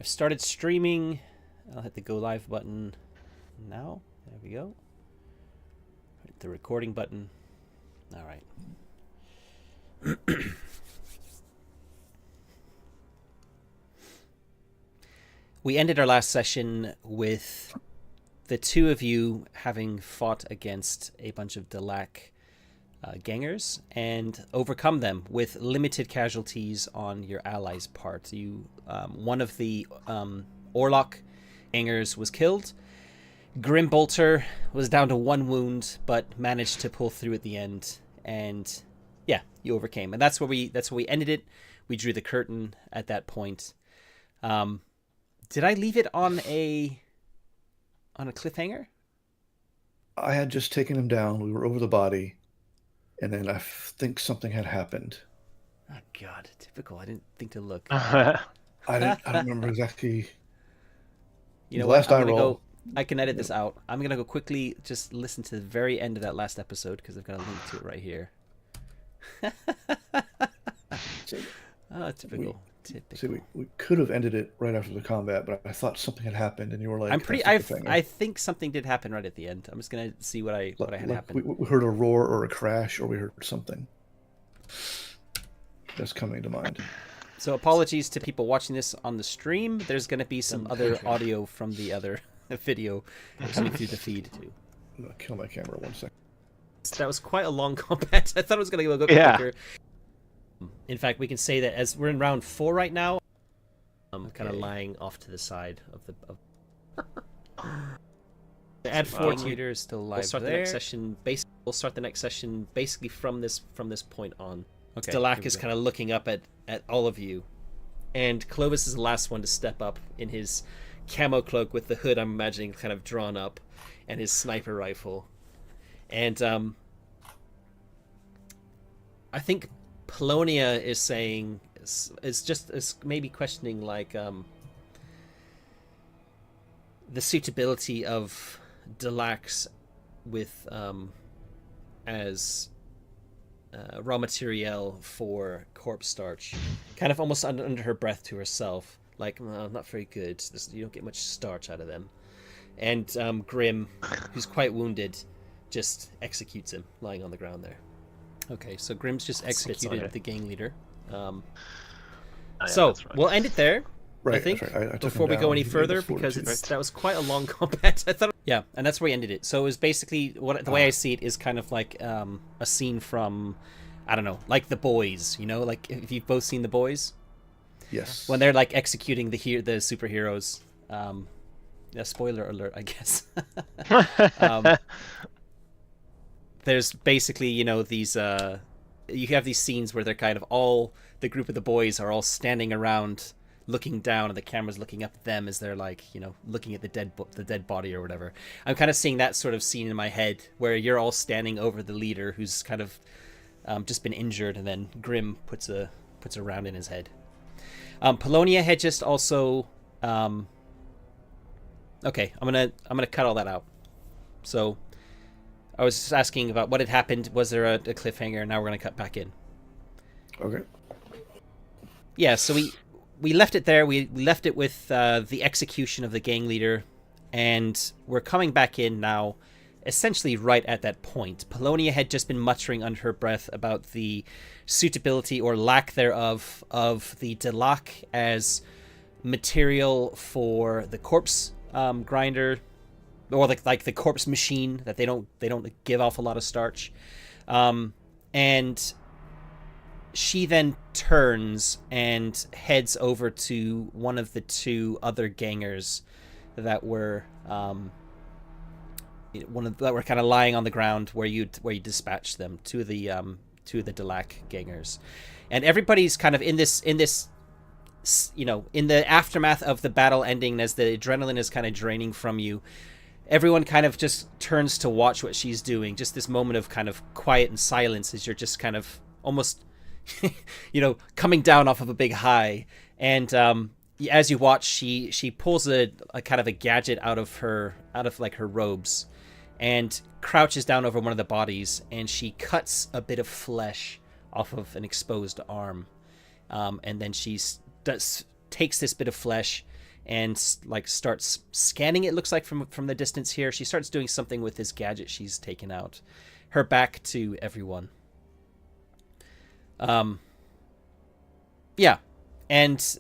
I've started streaming. I'll hit the go live button now. There we go. Hit the recording button. All right. We ended our last session with the two of you having fought against a bunch of Delac gangers and overcome them with limited casualties on your allies' part. You, one of the Orlok gangers was killed. Grimbolter was down to one wound, but managed to pull through at the end. And yeah, you overcame, and that's where we ended it. We drew the curtain at that point. Did I leave it on a cliffhanger? I had just taken him down. We were over the body, and then I think something had happened. Oh God, typical. I didn't think to look. I don't remember exactly. You know the what? last I'm I gonna roll. go. I can edit this out. I'm gonna go quickly. Just listen to the very end of that last episode because I've got a link to it right here. Typical. See, we could have ended it right after the combat, but I thought something had happened, and you were like, I think something did happen right at the end. I'm just gonna see what I had happen. We heard a roar or a crash, or we heard something. That's coming to mind. So apologies to people watching this on the stream. There's gonna be some other audio from the other video through the feed too. I'm gonna kill my camera 1 second. That was quite a long combat. I thought it was gonna go a bit quicker. In fact, we can say that as we're in round 4 right now, I'm kind of lying off to the side of the. Add 4 leaders still live. We'll start the next session. We'll start the next session basically from this point on. Okay. Delac is kind of looking up at all of you, and Clovis is the last one to step up in his camo cloak with the hood. I'm imagining kind of drawn up, and his sniper rifle, and I think Polonia is saying is maybe questioning like the suitability of Delax with as raw material for corpse starch, kind of almost under her breath to herself, like not very good. You don't get much starch out of them. And Grim, who's quite wounded, just executes him lying on the ground there. Okay, so Grim's just executed the gang leader. We'll end it there. Right, I think right. before we go any further, because that was quite a long combat. I thought, yeah, and that's where we ended it. So it was basically the way I see it is kind of like a scene from, I don't know, like The Boys. You know, like if you've both seen The Boys. Yes. When they're like executing the superheroes. Spoiler alert, I guess. There's basically, you know, these you have these scenes where they're kind of all the group of the boys are all standing around looking down, and the camera's looking up at them as they're like, you know, looking at the dead body or whatever. I'm kind of seeing that sort of scene in my head where you're all standing over the leader who's kind of just been injured, and then Grim puts a round in his head. Polonia had just also okay, I'm gonna cut all that out. So I was just asking about what had happened. Was there a cliffhanger? Now we're going to cut back in. Okay. Yeah, so we left it there. We left it with the execution of the gang leader, and we're coming back in now, essentially right at that point. Polonia had just been muttering under her breath about the suitability or lack thereof of the Delac as material for the corpse grinder, or like the corpse machine, that they don't give off a lot of starch, and she then turns and heads over to one of the two other gangers that were that were kind of lying on the ground where you dispatched them, two of the Delac gangers, and everybody's kind of in this you know, in the aftermath of the battle ending, as the adrenaline is kind of draining from you. Everyone kind of just turns to watch what she's doing. Just this moment of kind of quiet and silence as you're just kind of almost, you know, coming down off of a big high. And as you watch, she pulls a kind of a gadget out of like her robes, and crouches down over one of the bodies, and she cuts a bit of flesh off of an exposed arm. And then she takes this bit of flesh and like starts scanning it. Looks like from the distance here. She starts doing something with this gadget she's taken out. Her back to everyone. Yeah, and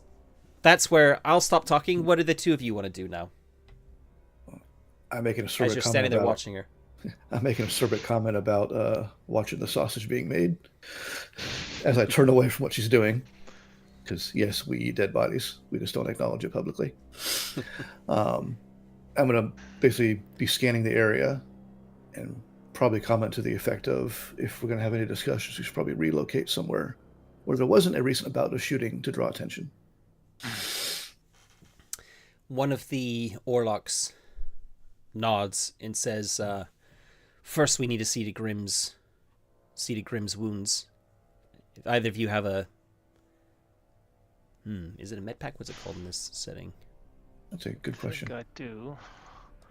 that's where I'll stop talking. What do the two of you want to do now? I'm making a As sorbet you're comment standing there about. watching her. I'm making a sorbet comment about watching the sausage being made as I turn away from what she's doing. Because yes, we eat dead bodies. We just don't acknowledge it publicly. I'm gonna basically be scanning the area and probably comment to the effect of, if we're gonna have any discussions, we should probably relocate somewhere where there wasn't a recent bout of shooting to draw attention. One of the Orlocks nods and says, first we need to see to Grimm's wounds. If either of you have a is it a med pack? What's it called in this setting? That's a good question. I do.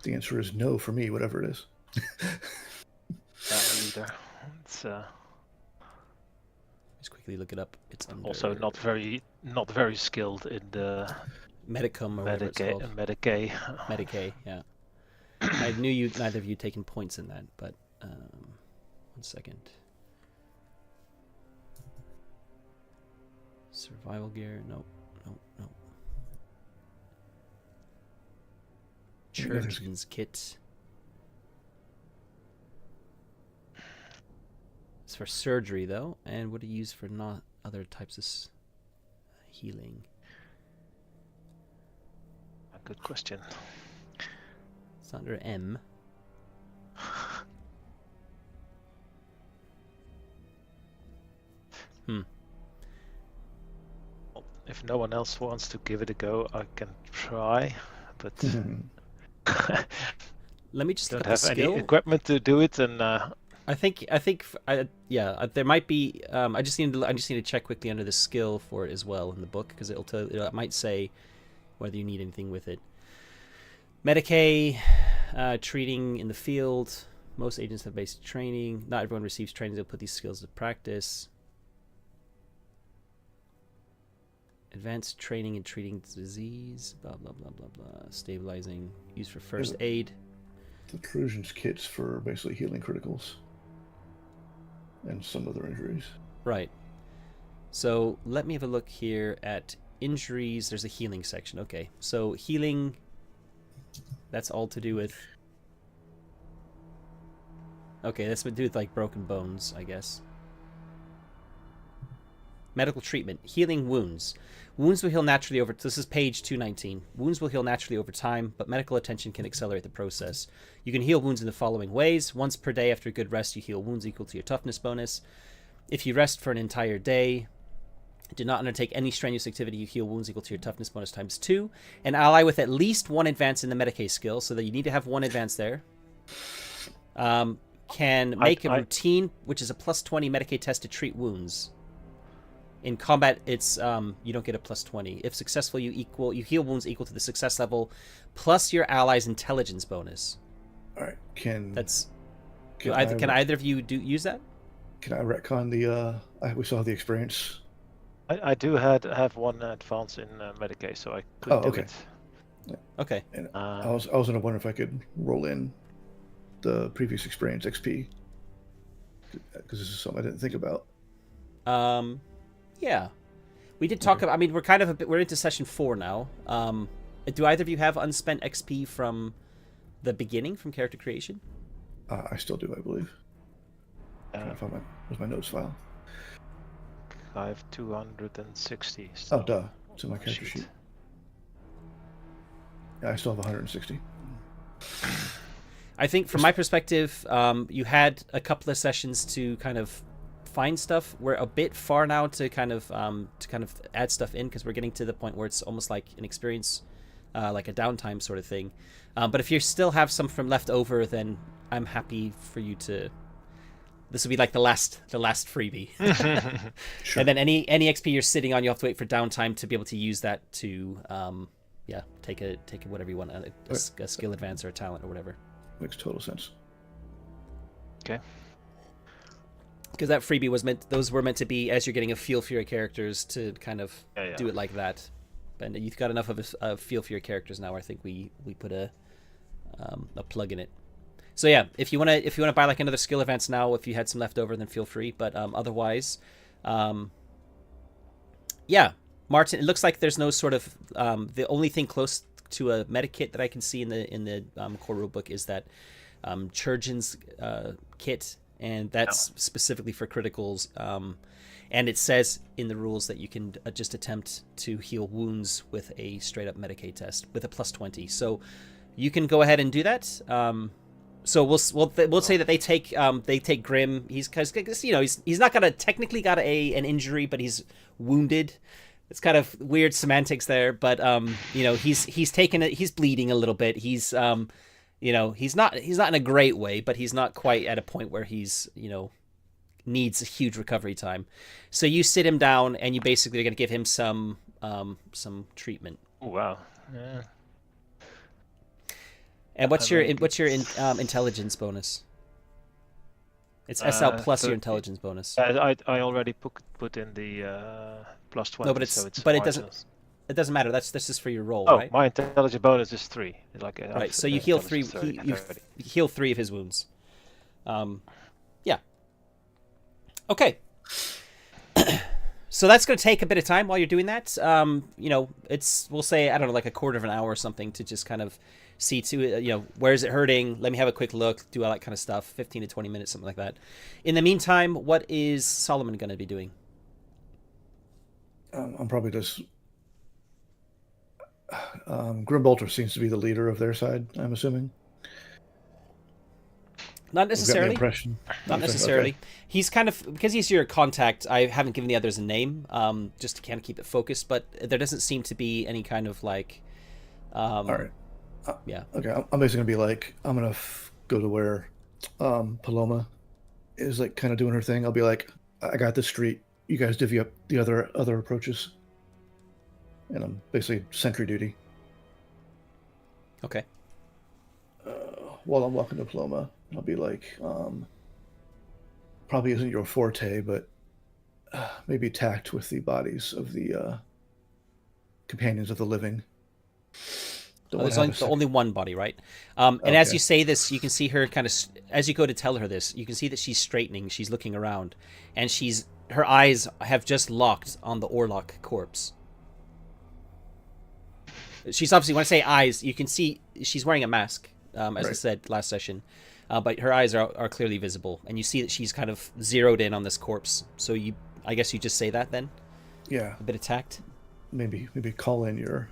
The answer is no for me, whatever it is. Either. It's Just quickly look it up. It's under... also not very skilled in the Medicum or whatever it's called. Medicae. Medicae, yeah. I knew neither of you taken points in that, but 1 second. Survival gear, nope. Churchman's kit. It's for surgery though, and what do you use for not other types of healing? A good question. It's under M. If no one else wants to give it a go, I can try, but Let me just don't look up the have skill. any equipment to do it, and I think there might be. I just need to check quickly under the skill for it as well in the book, because it might say whether you need anything with it. Medicae, treating in the field. Most agents have basic training. Not everyone receives training to put these skills to practice. Advanced training in treating disease. Blah blah blah blah blah. Stabilizing. Used for first aid. The Trojan's kits for basically healing criticals and some other injuries. Right. So let me have a look here at injuries. There's a healing section. Okay, so healing. That's all to do with. Okay, that's to do with like broken bones, I guess. Medical treatment. Healing wounds. Wounds will heal naturally over... This is page 219. Wounds will heal naturally over time, but medical attention can accelerate the process. You can heal wounds in the following ways. Once per day after a good rest, you heal wounds equal to your toughness bonus. If you rest for an entire day, do not undertake any strenuous activity, you heal wounds equal to your toughness bonus times 2. An ally with at least 1 advance in the Medicae skill, so that you need to have 1 advance there. Can make a routine, which is a plus 20 Medicae test to treat wounds. In combat, it's you don't get a plus 20. If successful, you heal wounds equal to the success level plus your ally's intelligence bonus. All right, can either of you use that? Can I retcon the? We saw the experience. I do have 1 advance in Medicae, so I could do it. Okay. And I was gonna wonder if I could roll in the previous experience XP, because this is something I didn't think about. Yeah, we did talk about. I mean, we're into session 4 now. Do either of you have unspent XP from the beginning, from character creation? I still do, I believe. Where's my notes file? I have 260. So oh, duh! It's in my character sheet. Yeah, I still have 160. I think, from my perspective, you had a couple of sessions to kind of find stuff. We're a bit far now to kind of add stuff in, because we're getting to the point where it's almost like an experience, like a downtime sort of thing. But if you still have some from left over, then I'm happy for you to. This will be like the last freebie. Sure. And then any XP you're sitting on, you have to wait for downtime to be able to use that to take a whatever you want, a skill advance or a talent or whatever. Makes total sense. Okay. Because that freebie those were meant to be as you're getting a feel for your characters to kind of do it like that. And you've got enough of a feel for your characters now. I think we put a plug in it. So yeah, if you wanna buy like another skill advance now, if you had some left over, then feel free. But otherwise, yeah, Martin. It looks like there's no sort of the only thing close to a meta kit that I can see in the core rulebook is that Churgeon's kit, and that's specifically for criticals. And it says in the rules that you can just attempt to heal wounds with a straight up Medicaid test with a +20. So you can go ahead and do that. So we'll say that they take Grim. He's he's not technically got an injury, but he's wounded. It's kind of weird semantics there, but he's taken it. He's bleeding a little bit. He's he's not in a great way, but he's not quite at a point where he's needs a huge recovery time. So you sit him down and you basically are going to give him some treatment. Oh, wow. Yeah. And what's your intelligence bonus? It's SL plus your intelligence bonus. I already put in the +20. No, but it doesn't matter. This is for your roll, right? My intelligence bonus is 3. Right. So you heal 3. You heal 3 of his wounds. Yeah. Okay. So that's going to take a bit of time while you're doing that. We'll say, I don't know, like a quarter of an hour or something to just kind of see to where is it hurting? Let me have a quick look, do all that kind of stuff. 15 to 20 minutes, something like that. In the meantime, what is Solomon going to be doing? I'm probably just. Grimbolter seems to be the leader of their side, I'm assuming. Not necessarily. Impression. Not necessarily. Okay. He's kind of, because he's your contact, I haven't given the others a name, just to kind of keep it focused, but there doesn't seem to be any kind of like... all right. Yeah. Okay, I'm basically going to be like, I'm going to go to where Paloma is like kind of doing her thing. I'll be like, I got this street. You guys divvy up the other approaches. And I'm basically sentry duty. Okay. While I'm walking to Paloma, I'll be like, probably isn't your forte, but maybe tact with the bodies of the companions of the living. There's only one body, right? And okay. As you say this, you can see her kind of, as you go to tell her this, you can see that she's straightening, she's looking around, and her eyes have just locked on the Orlok corpse. She's obviously, when I say eyes, you can see she's wearing a mask, as right. I said last session, but her eyes are clearly visible, and you see that she's kind of zeroed in on this corpse. So I guess you just say that then? Yeah. A bit of tact? Maybe call in your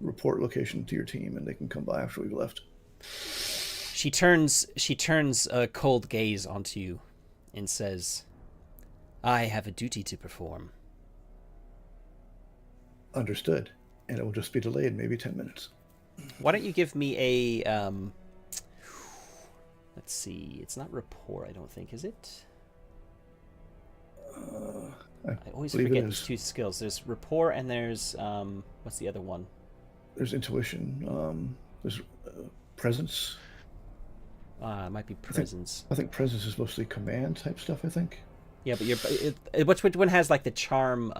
report location to your team, and they can come by after we've left. She turns a cold gaze onto you and says, I have a duty to perform. Understood. And it will just be delayed maybe 10 minutes. Why don't you give me a let's see, it's not rapport, I don't think, is it? I always forget these two skills. There's rapport and there's what's the other one? There's intuition. There's presence. It might be presence. I think presence is mostly command type stuff, I think. Yeah, but which one has like the charm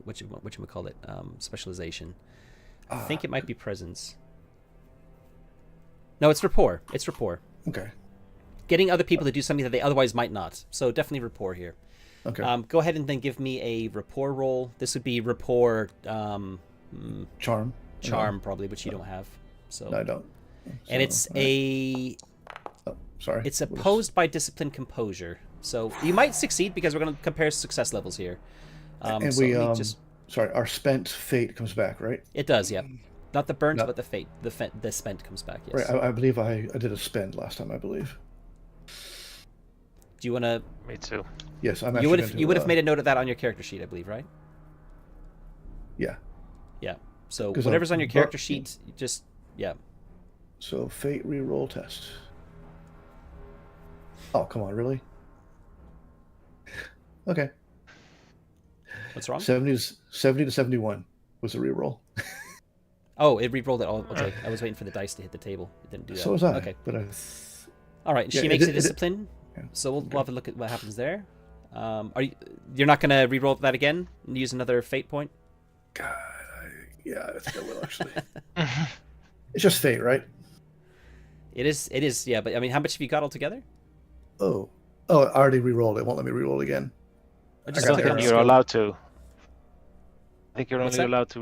what you call it, specialization? I think it might be presence. No, it's rapport. It's rapport. Okay. Getting other people to do something that they otherwise might not. So definitely rapport here. Okay. Go ahead and then give me a rapport roll. This would be rapport. Charm. Probably, which you don't have. So. No, I don't. And it's a. Oh, sorry. It's opposed by discipline composure. So you might succeed because we're going to compare success levels here. And sorry, our spent fate comes back, right? It does, yeah. Not the burnt, but the fate. The spent comes back, yes. Right, I believe I did a spend last time, I believe. Do you want to... Me too. Yes, I'm actually You would have made a note of that on your character sheet, I believe, right? Yeah. Yeah. So whatever's on your character sheet, just... Yeah. So, fate reroll test. Oh, come on, really? Okay. What's wrong? 70 to 71 was a reroll. Oh, it re-rolled it all. Okay, I was waiting for the dice to hit the table. It didn't do that. So was I. Okay. But all right, she makes a discipline. Yeah. So we'll have a look at what happens there. You're not gonna re-roll that again and use another fate point? God, I think I will actually. It's just fate, right? It is. Yeah, but I mean, how much have you got altogether? Oh, I already re-rolled it. Won't let me re-roll again. I got don't the think error. you're allowed to. I think you're What's only that? allowed to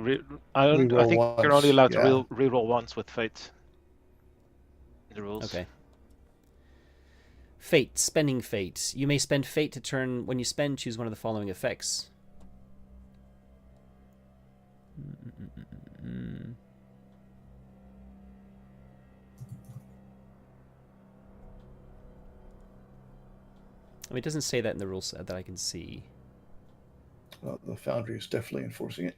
I Reroll think you're once, only allowed yeah. to re-roll once with fate. The rules. Okay. Fate, spending fate. You may spend fate to turn. When you spend, choose one of the following effects. I mean, it doesn't say that in the rules that I can see. Well, the Foundry is definitely enforcing it.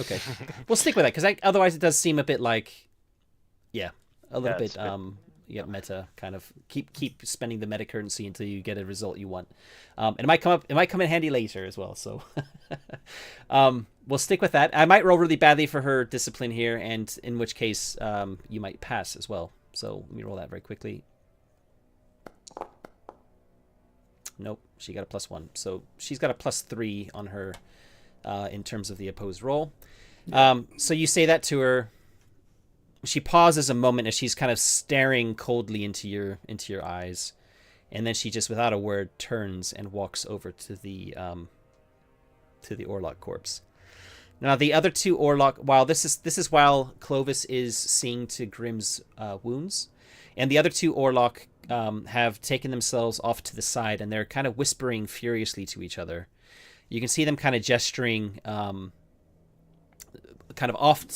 Okay, we'll stick with that because otherwise it does seem a bit like, a little it's bit a bit- meta kind of keep spending the meta currency until you get a result you want. And it might come in handy later as well. So we'll stick with that. I might roll really badly for her discipline here, and in which case you might pass as well. So let me roll that very quickly. Nope, she got a +1. So she's got a +3 on her in terms of the opposed roll. So you say that to her. She pauses a moment as she's kind of staring coldly into your eyes, and then she just, without a word, turns and walks over to the Orlok corpse. Now the other two Orlok, while this is while Clovis is seeing to Grimm's wounds, and the other two Orlok have taken themselves off to the side, and they're kind of whispering furiously to each other. You can see them kind of gesturing kind of off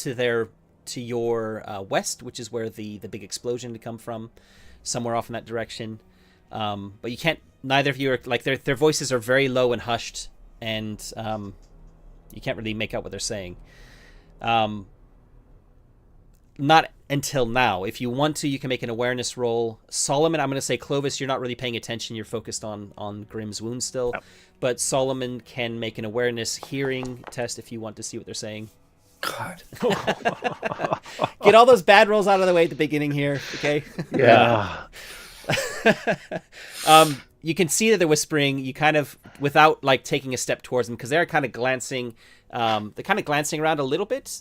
to your west, which is where the big explosion had come from, somewhere off in that direction. But you can't, neither of you are, like, their voices are very low and hushed, and you can't really make out what they're saying. Not until now. If you want to, you can make an awareness roll. Solomon, I'm going to say, Clovis, you're not really paying attention. You're focused on Grimm's wound still. Yep. But Solomon can make an awareness hearing test if you want to see what they're saying. God. Get all those bad rolls out of the way at the beginning here, okay? Yeah. You can see that they're whispering. You kind of, without like taking a step towards them, because they're kind of glancing. They're kind of glancing around a little bit,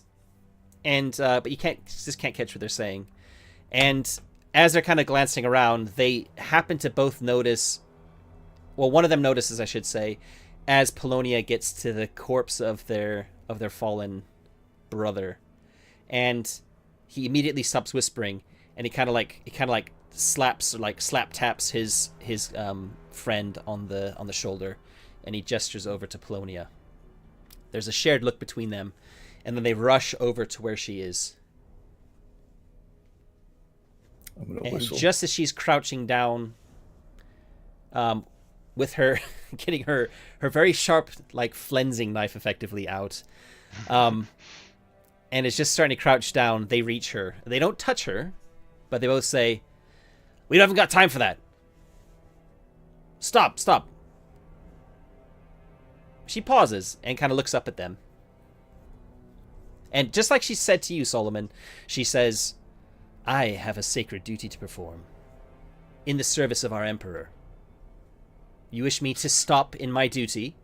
and but you just can't catch what they're saying. And as they're kind of glancing around, they happen to both notice. Well, one of them notices, I should say, as Polonia gets to the corpse of their fallen brother, and he immediately stops whispering, and he kind of like slaps, or like slap taps his friend on the shoulder, and he gestures over to Polonia. There's a shared look between them, and then they rush over to where she is. I'm gonna And whistle. just as she's crouching down, with her getting her very sharp, like, flensing knife effectively out, and is just starting to crouch down, they reach her. They don't touch her, but they both say, "We haven't got time for that. Stop." She pauses and kind of looks up at them. And just like she said to you, Solomon, she says, "I have a sacred duty to perform in the service of our emperor. You wish me to stop in my duty?"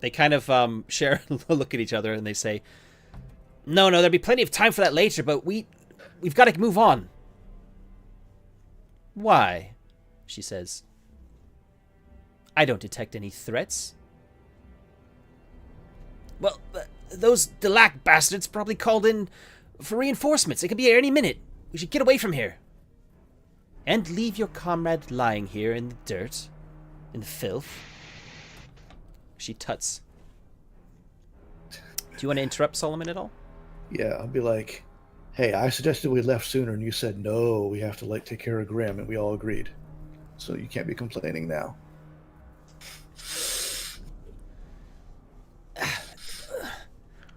They kind of share a look at each other, and they say, No, there'll be plenty of time for that later, but we've got to move on." "Why?" she says. "I don't detect any threats." "Well, those Delac bastards probably called in for reinforcements. It could be here any minute. We should get away from here." "And leave your comrade lying here in the dirt, in the filth?" She tuts. Do you want to interrupt Solomon at all? Yeah, I'll be like, "Hey, I suggested we left sooner, and you said no. We have to take care of Grimm, and we all agreed. So you can't be complaining now."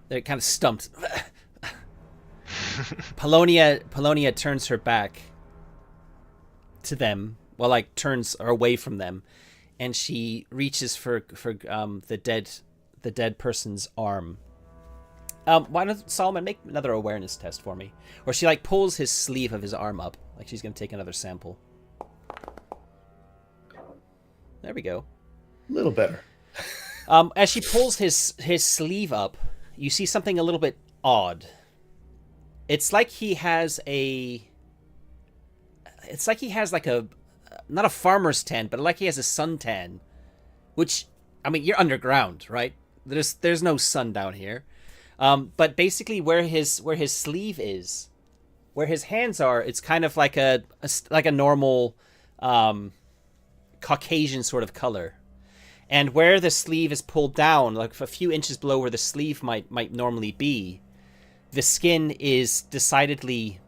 They're kind of stumped. Polonia turns her back to them, well, like turns away from them, and she reaches for the dead person's arm. Why don't Solomon make another awareness test for me? Or she like pulls his sleeve of his arm up, like she's gonna take another sample. There we go. A little better. As she pulls his sleeve up, you see something a little bit odd. It's like he has like a, not a farmer's tan, but like he has a suntan. Which, I mean, you're underground, right? There's no sun down here. But basically where his sleeve is, where his hands are, it's kind of like a normal Caucasian sort of color. And where the sleeve is pulled down, like a few inches below where the sleeve might normally be, the skin is decidedly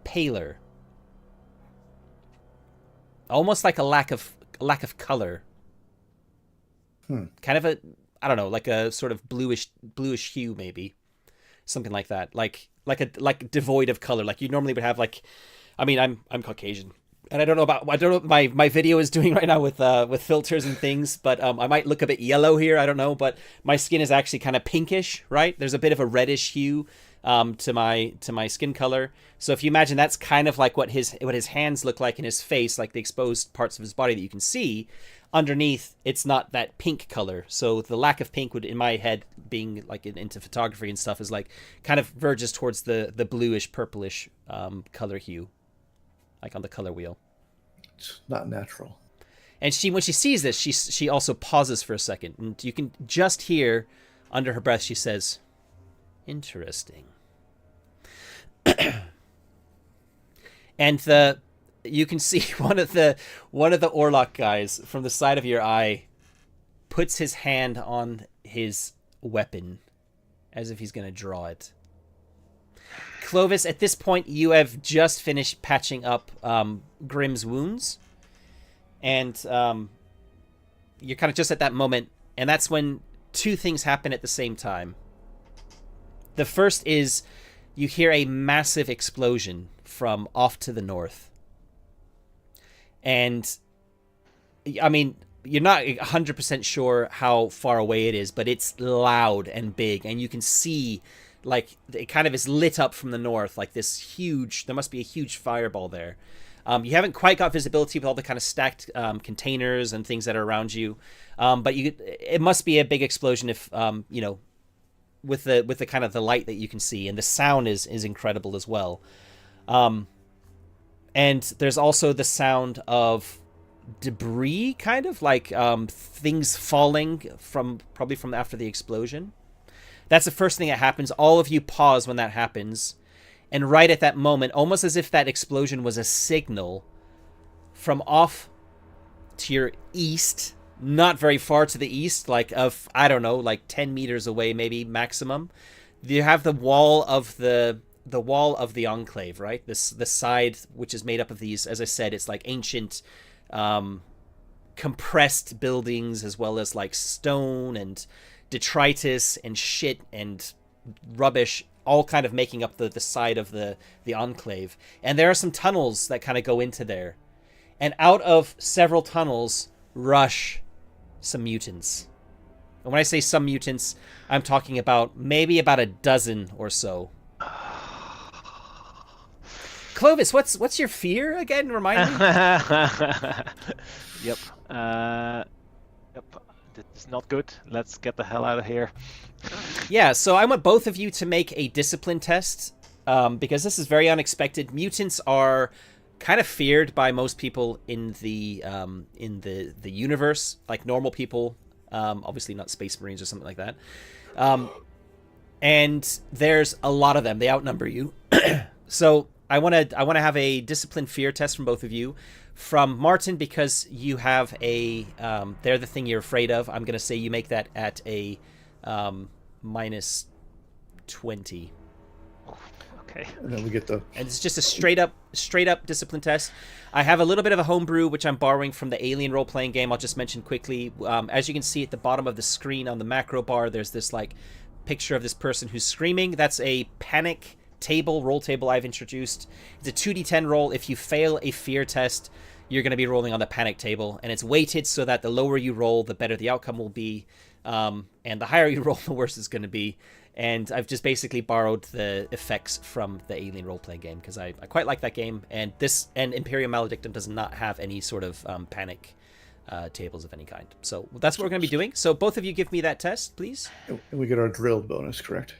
paler. Almost like a lack of color. Kind of a, I don't know, like a sort of bluish hue, maybe. Something like that. Like devoid of color. Like you normally would have, like, I mean, I'm Caucasian. And I don't know what my video is doing right now with filters and things, but I might look a bit yellow here. I don't know, but my skin is actually kind of pinkish, right? There's a bit of a reddish hue to my skin color. So if you imagine, that's kind of like what his hands look like in his face, like the exposed parts of his body that you can see. Underneath, it's not that pink color. So the lack of pink would, in my head, being like into photography and stuff, is like kind of verges towards the bluish purplish color hue. Like on the color wheel. It's not natural. And when she sees this, she also pauses for a second. And you can just hear, under her breath, she says, "Interesting." And you can see one of the Orlok guys from the side of your eye puts his hand on his weapon as if he's going to draw it. Clovis, at this point, you have just finished patching up Grimm's wounds. And you're kind of just at that moment. And that's when two things happen at the same time. The first is you hear a massive explosion from off to the north. And, I mean, you're not 100% sure how far away it is, but it's loud and big. And you can see, like, it kind of is lit up from the north, like this huge, there must be a huge fireball there. You haven't quite got visibility with all the kind of stacked containers and things that are around you. But it must be a big explosion if, with the kind of the light that you can see. And the sound is incredible as well. And there's also the sound of debris, kind of like things falling probably from after the explosion. That's the first thing that happens. All of you pause when that happens. And right at that moment, almost as if that explosion was a signal, from off to your east, not very far to the east, like 10 meters away, maybe maximum, you have the wall of the enclave, right? The side, which is made up of these, as I said, it's like ancient compressed buildings, as well as like stone and detritus and shit and rubbish, all kind of making up the side of the enclave. And there are some tunnels that kind of go into there. And out of several tunnels rush some mutants. And when I say some mutants, I'm talking about maybe about a dozen or so. Clovis, what's your fear again? Remind me. Yep. This is not good. Let's get the hell out of here. Yeah, so I want both of you to make a discipline test, because this is very unexpected. Mutants are kind of feared by most people in the universe, like normal people. Obviously not Space Marines or something like that. And there's a lot of them. They outnumber you. So I want to have a discipline fear test from both of you. From Martin, because you have they're the thing you're afraid of. I'm going to say you make that at a minus 20. Okay. And then we get and it's just a straight up discipline test. I have a little bit of a homebrew, which I'm borrowing from the Alien role-playing game. I'll just mention quickly. As you can see at the bottom of the screen on the macro bar, there's this like picture of this person who's screaming. That's a panic roll table I've introduced. It's a 2d10 roll. If you fail a fear test, you're going to be rolling on the panic table, and it's weighted so that the lower you roll, the better the outcome will be, and the higher you roll, the worse it's going to be. And I've just basically borrowed the effects from the Alien role-playing game, because I quite like that game, and Imperium Maledictum does not have any sort of panic tables of any kind. So that's what we're going to be doing. So both of you give me that test, please. And we get our drilled bonus, correct?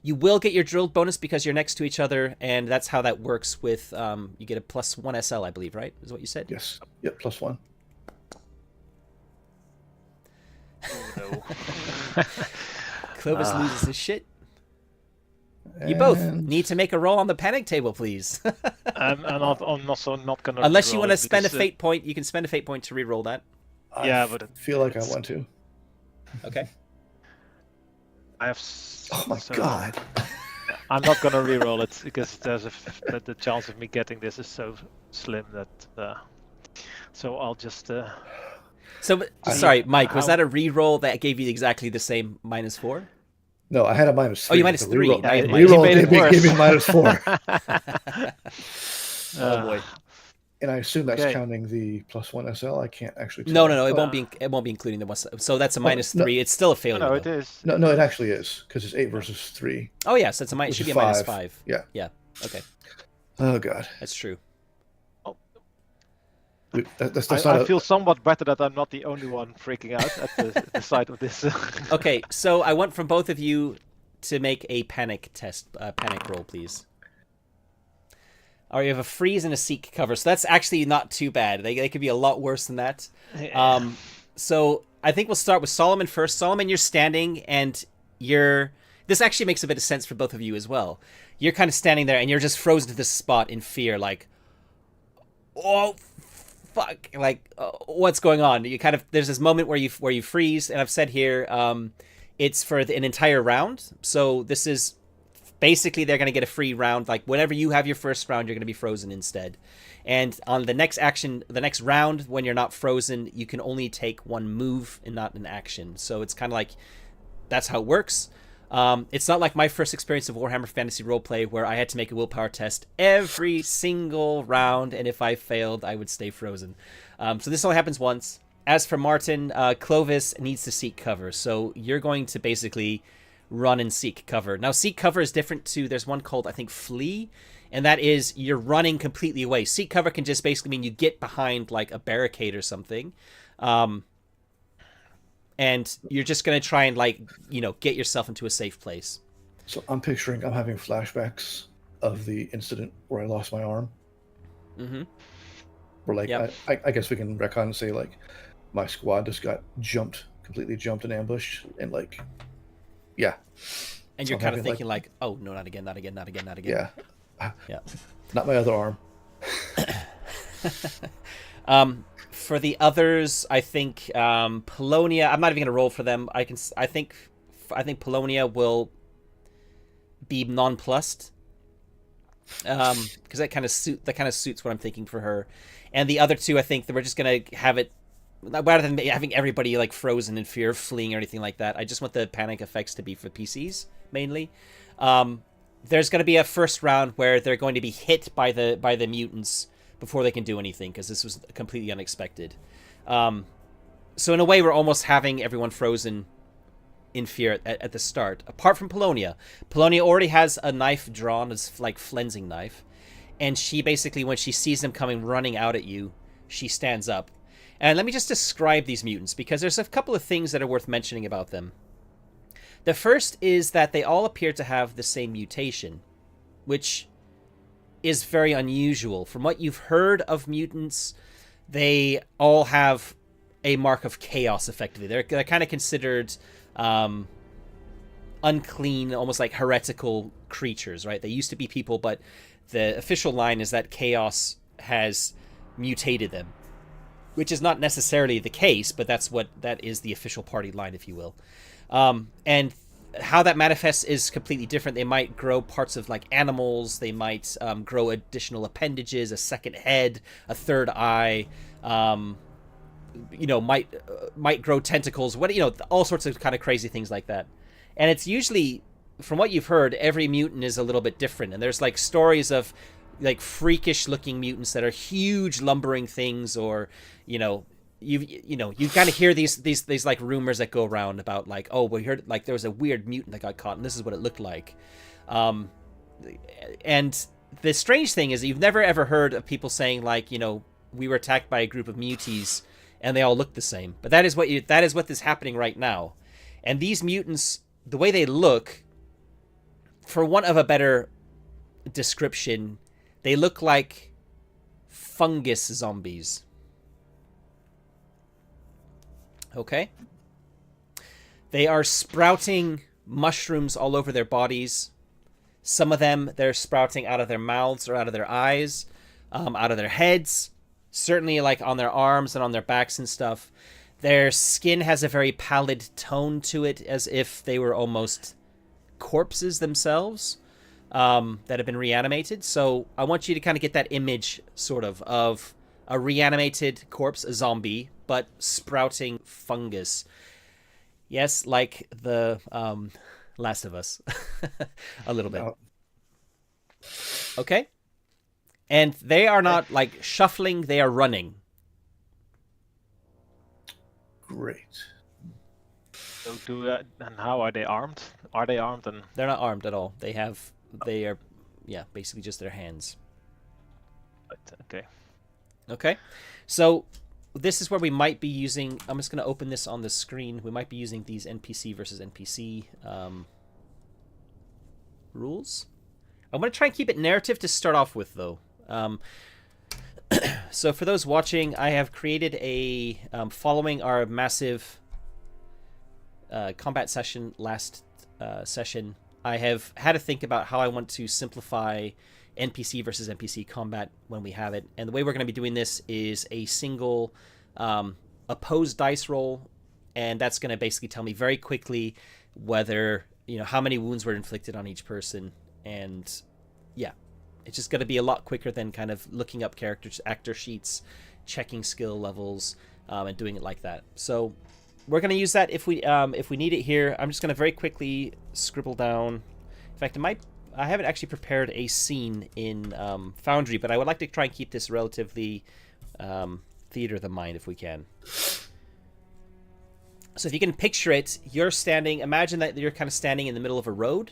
You will get your drilled bonus because you're next to each other, and that's how that works with, you get a +1 SL, I believe, right? Is what you said? Yes. Yep, +1. Oh, no. Clovis loses his shit. You both need to make a roll on the panic table, please. I'm also not gonna. Unless you want to roll it spend a because, fate point, you can spend a fate point to re-roll that. Yeah, I but feel like I want to. Okay. I have. Oh my god. I'm not gonna re-roll it because there's the chance of me getting this is so slim that. So I'll just. So, sorry, Mike, was that a re-roll that gave you exactly the same -4? No, I had a -3. Oh, you -3. Reroll, Now you have reroll made it gave me worse. -4. Oh boy. And I assume that's Okay. counting the +1 SL. I can't actually. No, tell. it won't be. It won't be including the one. So that's a -3. It's still a failure. No, it though. is. No, it actually is because it's 8 versus 3. Oh yes, it's a Which should be is a 5. -5. Yeah. Yeah. Okay, Oh god. that's true. That's I not. feel somewhat better that I'm not the only one freaking out at the sight of this. Okay, so I want from both of you to make a panic roll, please. All right, you have a freeze and a seek cover, so that's actually not too bad. They could be a lot worse than that. Yeah. So I think we'll start with Solomon first. Solomon, you're standing, and this actually makes a bit of sense for both of you as well. You're kind of standing there, and you're just frozen to this spot in fear, like, oh, fuck, like, what's going on? You kind of, there's this moment where you freeze, and I've said here, it's for an entire round. So this is basically they're going to get a free round. Like whenever you have your first round, you're going to be frozen instead. And on the next round, when you're not frozen, you can only take one move and not an action. So it's kind of like that's how it works. It's not like my first experience of Warhammer Fantasy Roleplay where I had to make a willpower test every single round, and if I failed, I would stay frozen. So this only happens once. As for Martin, Clovis needs to seek cover, so you're going to basically run and seek cover. Now, seek cover is different to, there's one called, I think, Flee, and that is you're running completely away. Seek cover can just basically mean you get behind, like, a barricade or something, and you're just going to try and, like, get yourself into a safe place. So I'm having flashbacks of the incident where I lost my arm. Mm-hmm. Where, like, Yep. I guess we can retcon and say, like, my squad just got completely jumped and ambushed, and, like, yeah. And So you're I'm kind of having, thinking, like, oh, no, not again, not again, not again, not again. Yeah. Yeah. Not my other arm. For the others, I think Polonia. I'm not even gonna roll for them. I think Polonia will be nonplussed, because that kind of suits what I'm thinking for her. And the other two, I think that we're just gonna have it rather than having everybody like frozen in fear of fleeing or anything like that. I just want the panic effects to be for PCs mainly. There's going to be a first round where they're going to be hit by the mutants before they can do anything, because this was completely unexpected. So in a way, we're almost having everyone frozen in fear at the start. Apart from Polonia. Polonia already has a knife drawn, as like flensing knife, and she basically, when she sees them coming running out at you, she stands up. And let me just describe these mutants, because there's a couple of things that are worth mentioning about them. The first is that they all appear to have the same mutation, which is very unusual. From what you've heard of mutants, they all have a mark of chaos, effectively. They're kind of considered unclean, almost like heretical creatures, right? They used to be people, but the official line is that chaos has mutated them, which is not necessarily the case, but that is the official party line, if you will. And how that manifests is completely different. They might grow parts of like animals. They might grow additional appendages, a second head, a third eye. Might grow tentacles. All sorts of kind of crazy things like that. And it's usually, from what you've heard, every mutant is a little bit different. And there's like stories of like freakish looking mutants that are huge lumbering things, or you kind of hear these like rumors that go around about like, oh, we heard like there was a weird mutant that got caught and this is what it looked like. And the strange thing is you've never ever heard of people saying like, we were attacked by a group of muties and they all look the same. But that is what is happening right now. And these mutants, the way they look, for want of a better description, they look like fungus zombies. Okay? They are sprouting mushrooms all over their bodies. Some of them, they're sprouting out of their mouths or out of their eyes, out of their heads, certainly like on their arms and on their backs and stuff. Their skin has a very pallid tone to it, as if they were almost corpses themselves that have been reanimated. So I want you to kind of get that image, sort of a reanimated corpse, a zombie, but sprouting fungus. Yes, like the Last of Us. A little bit. Okay? And they are not, like, shuffling, they are running. Great. So and how are they armed? Are they armed? And They're not armed at all. They are, basically just their hands. okay. Okay? So this is where we might be using... I'm just going to open this on the screen. We might be using these NPC versus NPC rules. I'm going to try and keep it narrative to start off with, though. So for those watching, I have created a... following our massive combat session last session, I have had to think about how I want to simplify NPC versus NPC combat when we have it. And the way we're going to be doing this is a single opposed dice roll, and that's going to basically tell me very quickly whether, how many wounds were inflicted on each person. And yeah, it's just going to be a lot quicker than kind of looking up actor sheets, checking skill levels, and doing it like that. So we're going to use that if we need it here. I'm just going to very quickly scribble down. In fact, I haven't actually prepared a scene in Foundry, but I would like to try and keep this relatively theater of the mind if we can. So if you can picture it, imagine that you're kind of standing in the middle of a road.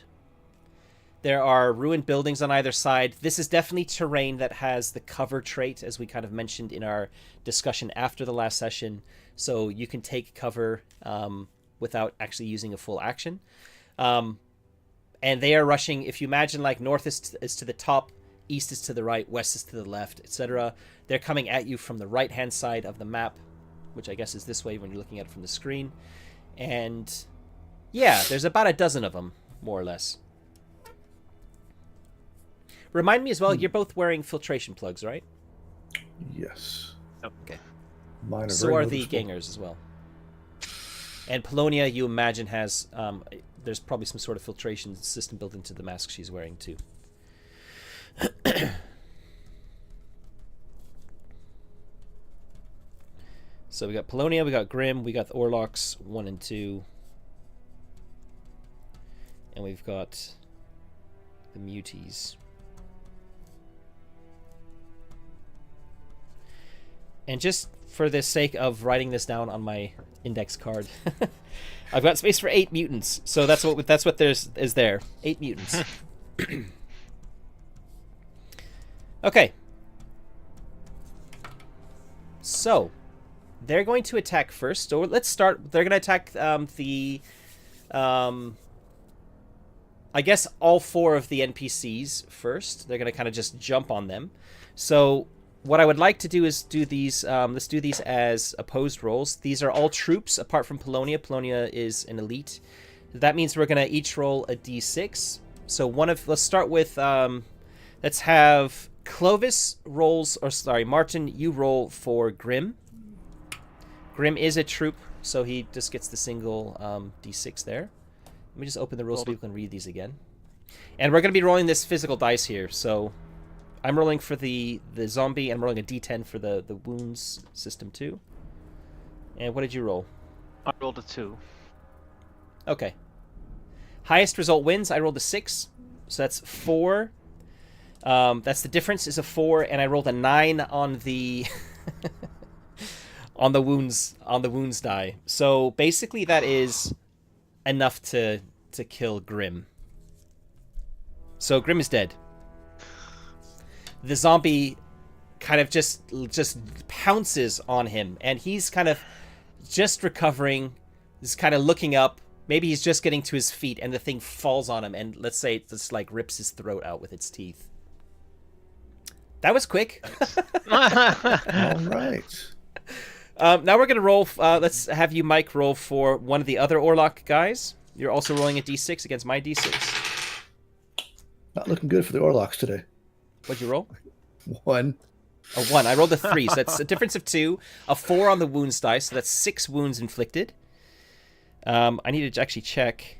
There are ruined buildings on either side. This is definitely terrain that has the cover trait, as we kind of mentioned in our discussion after the last session. So you can take cover without actually using a full action. And they are rushing. If you imagine, like, north is to the top, east is to the right, west is to the left, etc. They're coming at you from the right-hand side of the map, which I guess is this way when you're looking at it from the screen. And yeah, there's about a dozen of them, more or less. Remind me as well, you're both wearing filtration plugs, right? Yes. Okay. Mine are So very are the noticeable. gangers as well. And Polonia, you imagine, has... there's probably some sort of filtration system built into the mask she's wearing, too. So we got Polonia, we got Grim, we got the Orlocks 1 and 2. And we've got the Muties. And just for the sake of writing this down on my index card, I've got space for 8 mutants. So that's what is there. 8 mutants. Okay. So they're going to attack first. So let's start. They're going to attack I guess all 4 of the NPCs first. They're going to kind of just jump on them. So what I would like to do is do these. Let's do these as opposed rolls. These are all troops apart from Polonia. Polonia is an elite. That means we're going to each roll a d6. So let's start with. Let's have Clovis rolls, or sorry, Martin, you roll for Grim. Grim is a troop, so he just gets the single d6 there. Let me just open the rules so people can read these again. And we're going to be rolling this physical dice here. So I'm rolling for the zombie, and I'm rolling a d10 for the wounds system too. And what did you roll? I rolled a 2. Okay. Highest result wins. I rolled a 6, so that's 4. That's the difference, is a 4, and I rolled a 9 on the on the wounds die. So basically that is enough to kill Grim. So Grim is dead. The zombie kind of just pounces on him, and he's kind of just recovering, is kind of looking up. Maybe he's just getting to his feet, and the thing falls on him, and let's say it just like rips his throat out with its teeth. That was quick. All right. Now we're gonna roll. Let's have you, Mike, roll for one of the other Orlok guys. You're also rolling a d6 against my d6. Not looking good for the Orlocks today. What'd you roll? 1. A 1. I rolled a 3, so that's a difference of 2. A 4 on the wounds dice, so that's 6 wounds inflicted. I need to actually check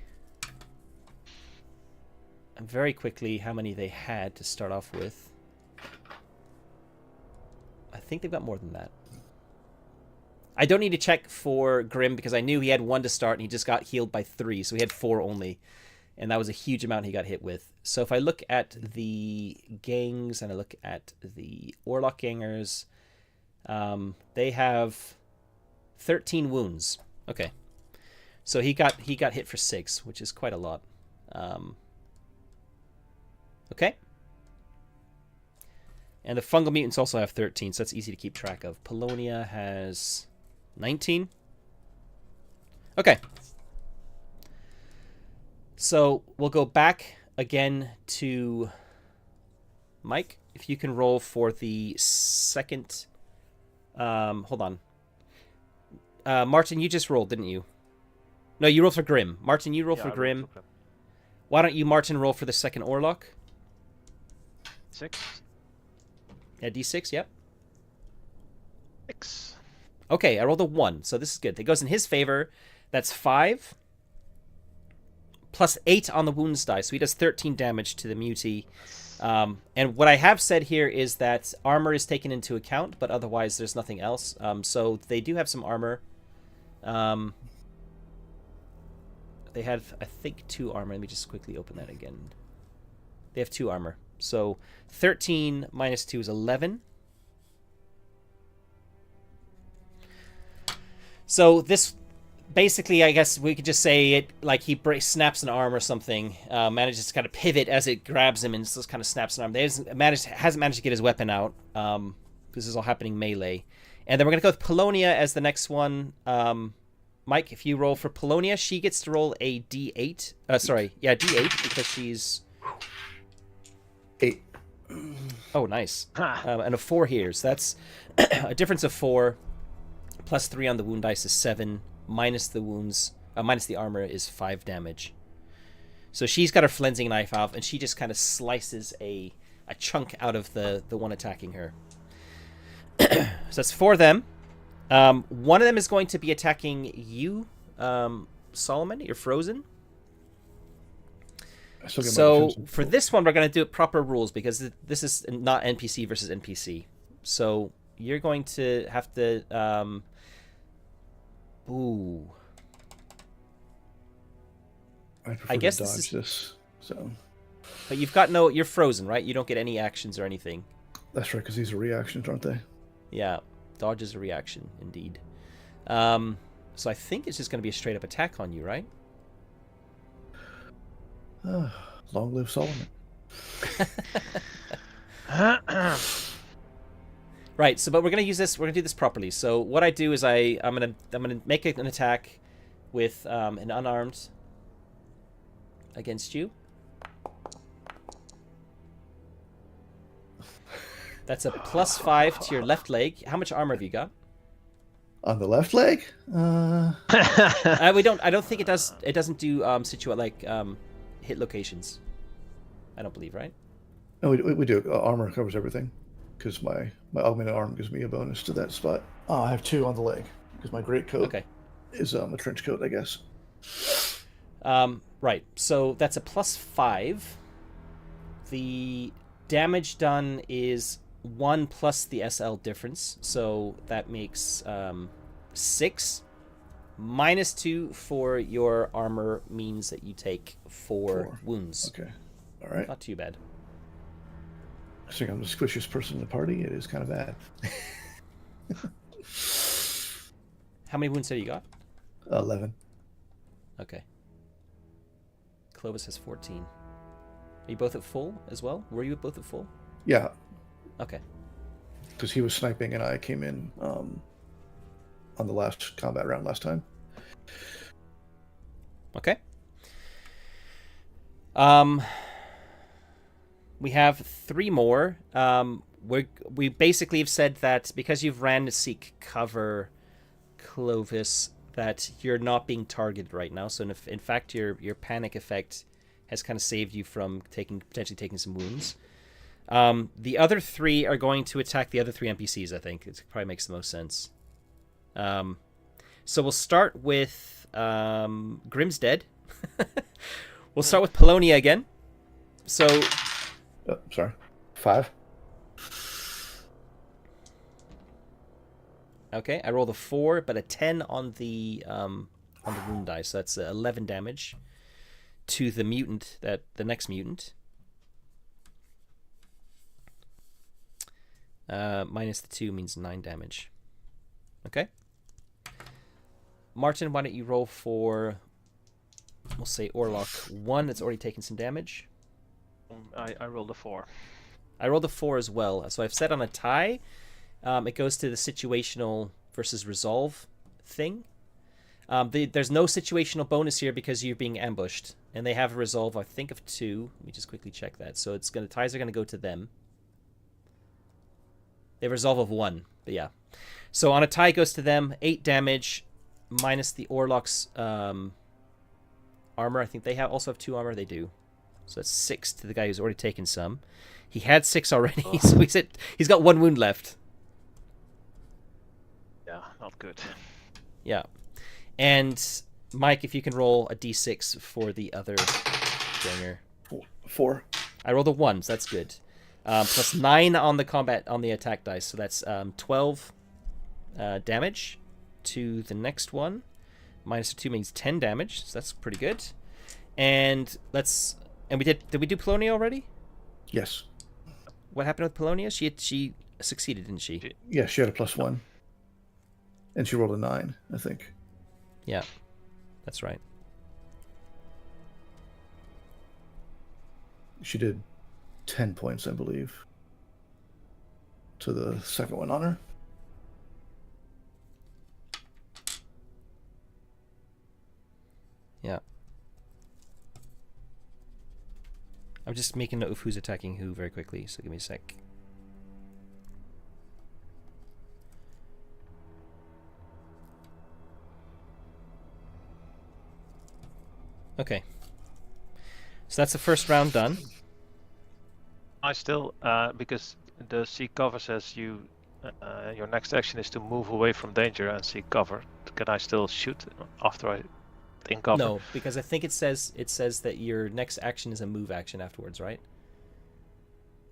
very quickly how many they had to start off with. I think they've got more than that. I don't need to check for Grim because I knew he had 1 to start and he just got healed by 3, so he had 4 only. And that was a huge amount he got hit with. So if I look at the gangs and I look at the Orlok gangers, they have 13 wounds. Okay. So he got hit for 6, which is quite a lot. Okay. And the fungal mutants also have 13, so that's easy to keep track of. Polonia has 19. Okay. So we'll go back again to Mike. If you can roll for the second... hold on. Martin, you just rolled, didn't you? No, you rolled for Grim. Martin, you roll for Grim. Why don't you, Martin, roll for the second Orlok? 6. Yeah, d6, yep. 6. Okay, I rolled a 1, so this is good. It goes in his favor. That's 5. Plus 8 on the wounds die, so he does 13 damage to the mutie. And what I have said here is that armor is taken into account, but otherwise there's nothing else. So they do have some armor. They have, I think, 2 armor. Let me just quickly open that again. They have 2 armor. So 13 minus 2 is 11. So this... Basically, I guess we could just say it like he snaps an arm or something, manages to kind of pivot as it grabs him and just kind of snaps an arm. They hasn't managed to get his weapon out. This is all happening melee. And then we're going to go with Polonia as the next one. Mike, if you roll for Polonia, she gets to roll a d8. D8 because she's... 8. Oh, nice. And a 4 here. So that's a difference of 4. Plus 3 on the wound dice is 7. Minus the wounds, minus the armor is 5 damage. So she's got her flensing knife out, and she just kind of slices a chunk out of the one attacking her. So that's 4 of them. One of them is going to be attacking you, Solomon. You're frozen. So for this one, we're going to do it proper rules because this is not NPC versus NPC. So you're going to have to... Ooh. I guess to dodge this. So. But you're frozen, right? You don't get any actions or anything. That's right, because these are reactions, aren't they? Yeah, dodge is a reaction, indeed. So I think it's just going to be a straight up attack on you, right? Long live Solomon. Right, so but we're gonna use this. We're gonna do this properly. So what I do is I'm gonna make an attack with an unarmed against you. That's a +5 to your left leg. How much armor have you got? On the left leg? I don't think it does. It doesn't do hit locations. I don't believe, right? No, we do. Armor covers everything. Because my augmented arm gives me a bonus to that spot. Oh, I have 2 on the leg. Because my great coat is a trench coat, I guess. Right. So that's a +5. The damage done is 1 plus the SL difference. So that makes 6. -2 for your armor means that you take 4 wounds. Okay. All right. Not too bad. I think I'm the squishiest person in the party. It is kind of bad. How many wounds have you got? 11. Okay. Clovis has 14. Are you both at full as well? Were you both at full? Yeah. Okay. because he was sniping and I came in on the last combat round last time. Okay. We have 3 more. We basically have said that because you've ran to seek cover, Clovis, that you're not being targeted right now. So in fact, your panic effect has kind of saved you from potentially taking some wounds. The other 3 are going to attack the other 3 NPCs. I think it probably makes the most sense. So we'll start with Grim's dead. We'll start with Polonia again. So, sorry, 5. Okay, I rolled a 4, but a 10 on the wound die, so that's 11 damage to the mutant, the next mutant. Minus the 2 means 9 damage. Okay. Martin, why don't you roll for, we'll say Orlok 1 that's already taken some damage. I rolled a 4. I rolled a 4 as well. So I've set on a tie. It goes to the situational versus resolve thing. There's no situational bonus here because you're being ambushed. And they have a resolve, I think, of 2. Let me just quickly check that. So ties are going to go to them. They have a resolve of 1. But yeah. So on a tie, it goes to them. 8 damage minus the Orlok's armor. I think they also have 2 armor. They do. So that's 6 to the guy who's already taken some. He had 6 already, so he's got 1 wound left. Yeah, not good. Yeah. And Mike, if you can roll a d6 for the other ganger. 4. I rolled a 1, so that's good. Plus 9 on the attack dice, so that's 12 damage to the next one. Minus 2 means 10 damage, so that's pretty good. And did we do Polonia already? Yes. What happened with Polonia? She succeeded, didn't she? Yeah, she had a +1. And she rolled a 9, I think. Yeah, that's right. She did 10 points, I believe, to the second one on her. Yeah. I'm just making note of who's attacking who very quickly, so give me a sec. Okay. So that's the first round done. I still, because the seek cover says your next action is to move away from danger and seek cover. Can I still shoot after I in cover? No, because I think it says that your next action is a move action afterwards, right?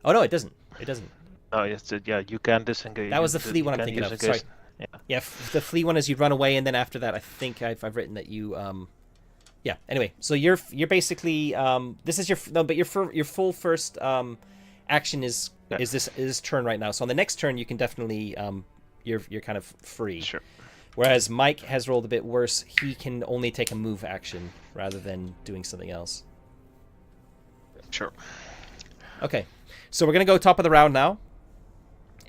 Oh no, it doesn't. It doesn't. Oh yes, yeah, you can disengage. That was the flee one I'm thinking of. Sorry. Yeah, the flee one is you run away, and then after that, I think I've written that you Yeah. Anyway, so you're basically this is your full first action is this turn right now. So on the next turn, you can definitely you're kind of free. Sure. Whereas Mike has rolled a bit worse. He can only take a move action rather than doing something else. Sure. Okay. So we're gonna go top of the round now,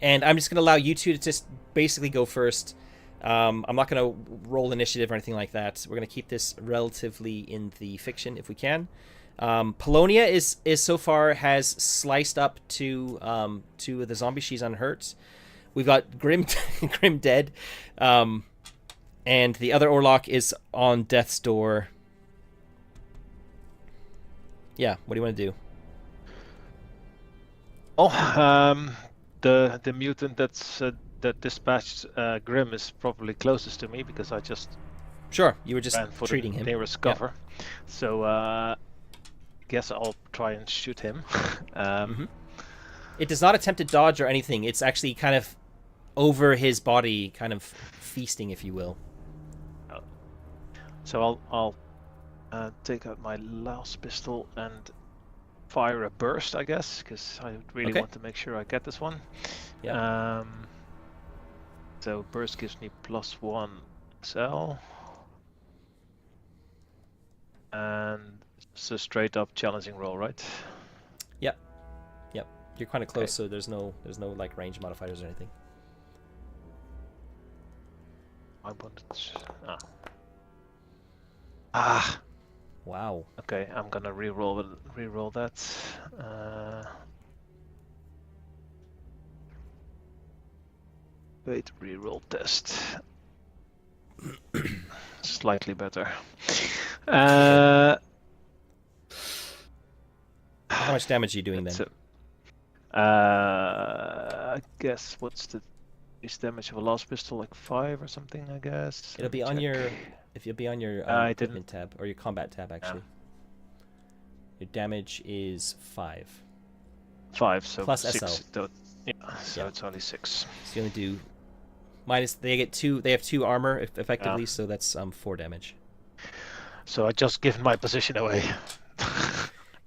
and I'm just gonna allow you two to just basically go first. I'm not going to roll initiative or anything like that. We're going to keep this relatively in the fiction if we can. Polonia is so far has sliced up to the zombie. She's unhurt. We've got Grim dead, and the other Orlok is on death's door. Yeah, what do you want to do? Oh, the mutant that dispatched Grim is probably closest to me because I just you were just ran for treating the him. nearest cover. Yeah. So guess I'll try and shoot him. It does not attempt to dodge or anything. It's actually kind of over his body, kind of feasting, if you will. So I'll take out my last pistol and fire a burst, I guess, because I really want to make sure I get this one. Yeah. So burst gives me +1 SL. And it's a straight up challenging roll, right? Yep. You're kind of close, so there's no like range modifiers or anything. I wanted. Ah. Wow. Okay, I'm gonna re-roll that. Wait, re-roll test. Slightly better. How much damage are you doing then? I guess what's the base damage of a last pistol, like 5 or something? I guess It'll be on your equipment tab or your combat tab actually. Yeah. Your damage is 5. 5, so plus 6. SL. So it's only 6. So you only do minus. They get 2. They have 2 armor effectively, so that's 4 damage. So I just given my position away.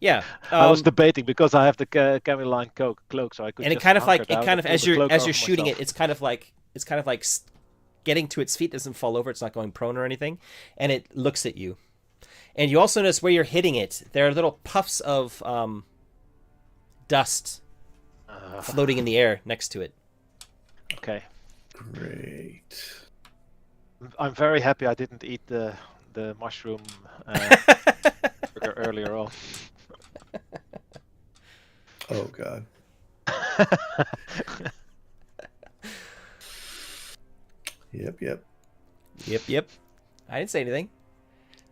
Yeah, I was debating because I have the Cameline cloak, so I could. And just as you're shooting it, it's kind of like getting to its feet, doesn't fall over, it's not going prone or anything, and it looks at you. And you also notice where you're hitting it, there are little puffs of dust floating in the air next to it. Okay. Great. I'm very happy I didn't eat the mushroom burger earlier on. Oh god. Yep. I didn't say anything.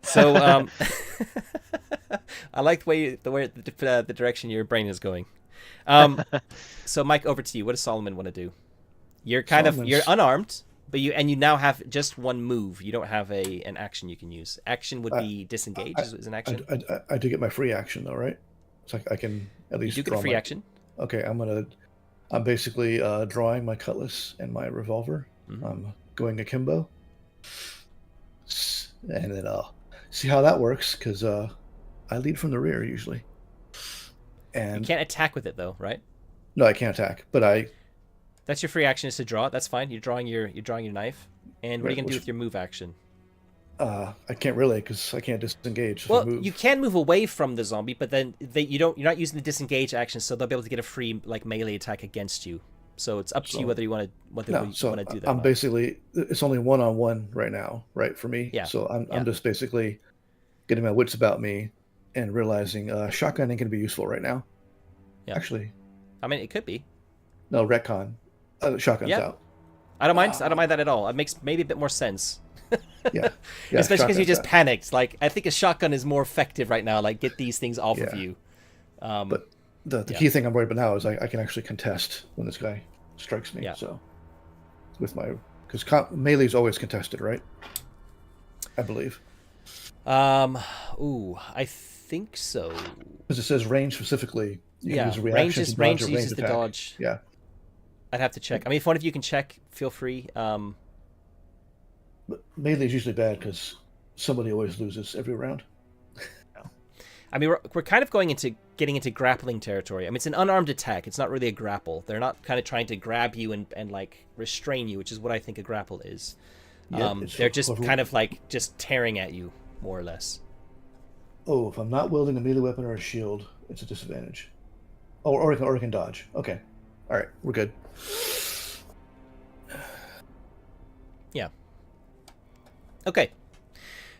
So I like the direction your brain is going. So Mike, over to you. What does Solomon want to do? You're you're unarmed, but you now have just one move. You don't have an action you can use. Action would be disengage is an action. I do get my free action though, right? So I can at least. You do get a free action. Okay, I'm basically drawing my cutlass and my revolver. Mm-hmm. I'm going akimbo, and then see how that works because I lead from the rear usually. And you can't attack with it though, right? No, I can't attack, but That's your free action is to draw it. That's fine. You're drawing your knife. And what are you gonna do with your move action? I can't really because I can't disengage. Well, you can move away from the zombie, but then you're not using the disengage action, so they'll be able to get a free like melee attack against you. So it's up to you whether you want to do that. I'm basically it's only 1-on-1 right now, right for me. Yeah. So I'm just basically getting my wits about me and realizing shotgun ain't gonna be useful right now. Yeah. Actually, I mean, it could be. No, retcon. Shotgun's out. I don't mind that at all. It makes maybe a bit more sense. Yeah. Especially because you just panicked. Like, I think a shotgun is more effective right now. Like, get these things off of you. But the key thing I'm worried about now is I can actually contest when this guy strikes me. Yeah. So with my because melee is always contested, right? I believe. I think so. Because it says range specifically. You can use a range reaction uses the dodge. Yeah. I'd have to check. I mean, if one of you can check, feel free. But melee is usually bad because somebody always loses every round. I mean, we're kind of getting into grappling territory. I mean, it's an unarmed attack. It's not really a grapple. They're not kind of trying to grab you and like restrain you, which is what I think a grapple is. They're just kind of like just tearing at you, more or less. Oh, if I'm not wielding a melee weapon or a shield, it's a disadvantage. Oh, or I can dodge. Okay. All right, we're good. Yeah. Okay.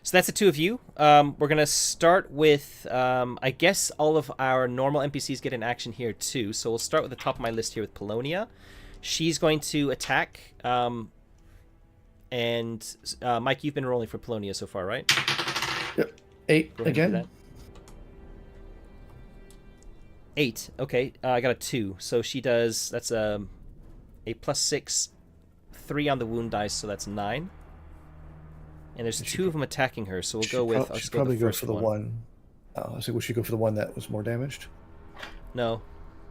So that's the two of you. We're going to start with, I guess all of our normal NPCs get an action here too. So we'll start with the top of my list here with Polonia. She's going to attack. And Mike, you've been rolling for Polonia so far, right? Yep. 8 again. 8. Okay. I got a 2. So she does, that's a +6, 3 on the wound dice, so that's 9. And there's 2 of them attacking her, so we'll go with. I'll probably go for the one. I say we should go for the one that was more damaged. No,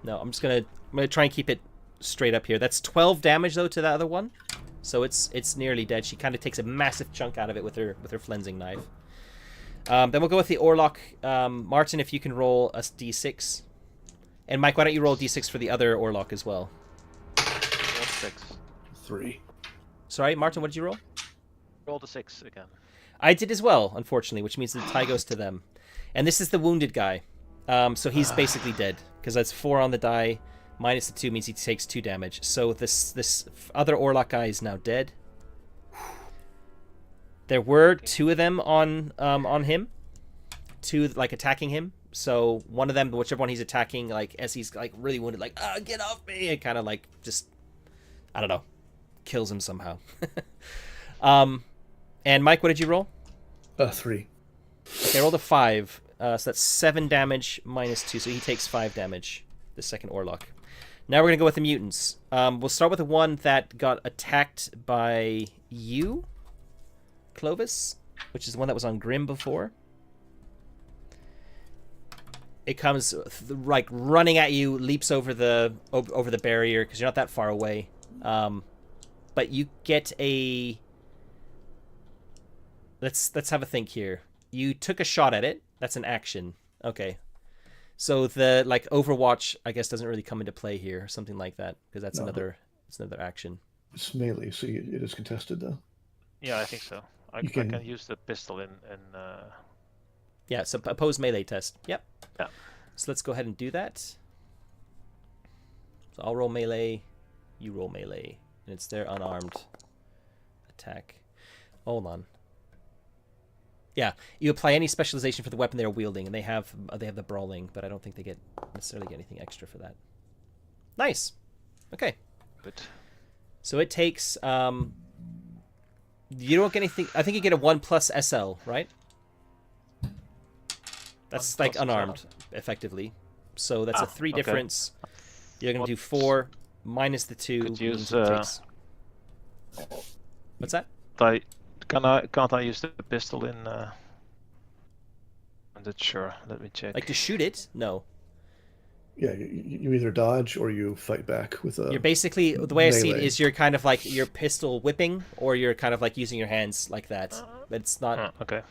I'm gonna try and keep it straight up here. That's 12 damage though to the other one, so it's nearly dead. She kind of takes a massive chunk out of it with her flensing knife. Then we'll go with the Orlok. Martin, if you can roll a d6, and Mike, why don't you roll a d6 for the other Orlok as well? 6. 3. Sorry, Martin, what did you roll? Roll the 6 again. I did as well, unfortunately, which means the tie goes to them. And this is the wounded guy. So he's basically dead, because that's 4 on the die, minus the 2 means he takes 2 damage. So this other Orlok guy is now dead. There were 2 of them on him, 2 like attacking him. So one of them, whichever one he's attacking, like as he's like really wounded, like get off me, and kind of like just I don't know, kills him somehow. And Mike, what did you roll? 3. Okay, I rolled a 5. So that's 7 damage minus 2, so he takes 5 damage. The second Orlok. Now we're gonna go with the mutants. We'll start with the one that got attacked by you, Clovis, which is the one that was on Grim before. It comes like running at you, leaps over the barrier because you're not that far away. But you get a. Let's have a think here. You took a shot at it. That's an action. Okay. So the like Overwatch, I guess, doesn't really come into play here, something like that, because that's another action. It's melee, so it is contested though. Yeah, I think so. I can use the pistol in. Yeah, so opposed melee test. Yep. Yeah. So let's go ahead and do that. So I'll roll melee, you roll melee, and it's their unarmed attack. Hold on. Yeah, you apply any specialization for the weapon they're wielding, and they have the brawling, but I don't think they necessarily get anything extra for that. Nice. Okay. Good. So it takes. You don't get anything. I think you get a 1+ SL, right? That's like unarmed, effectively. So that's a 3 difference. You're gonna do 4 minus the 2. Could use. What's that? Can't I use the pistol in? I'm not sure. Let me check. Like to shoot it? No. Yeah, you either dodge or you fight back with a. You're basically the way I see it melee. is you're kind of like you're pistol whipping, or you're kind of like using your hands like that. But it's not. Okay.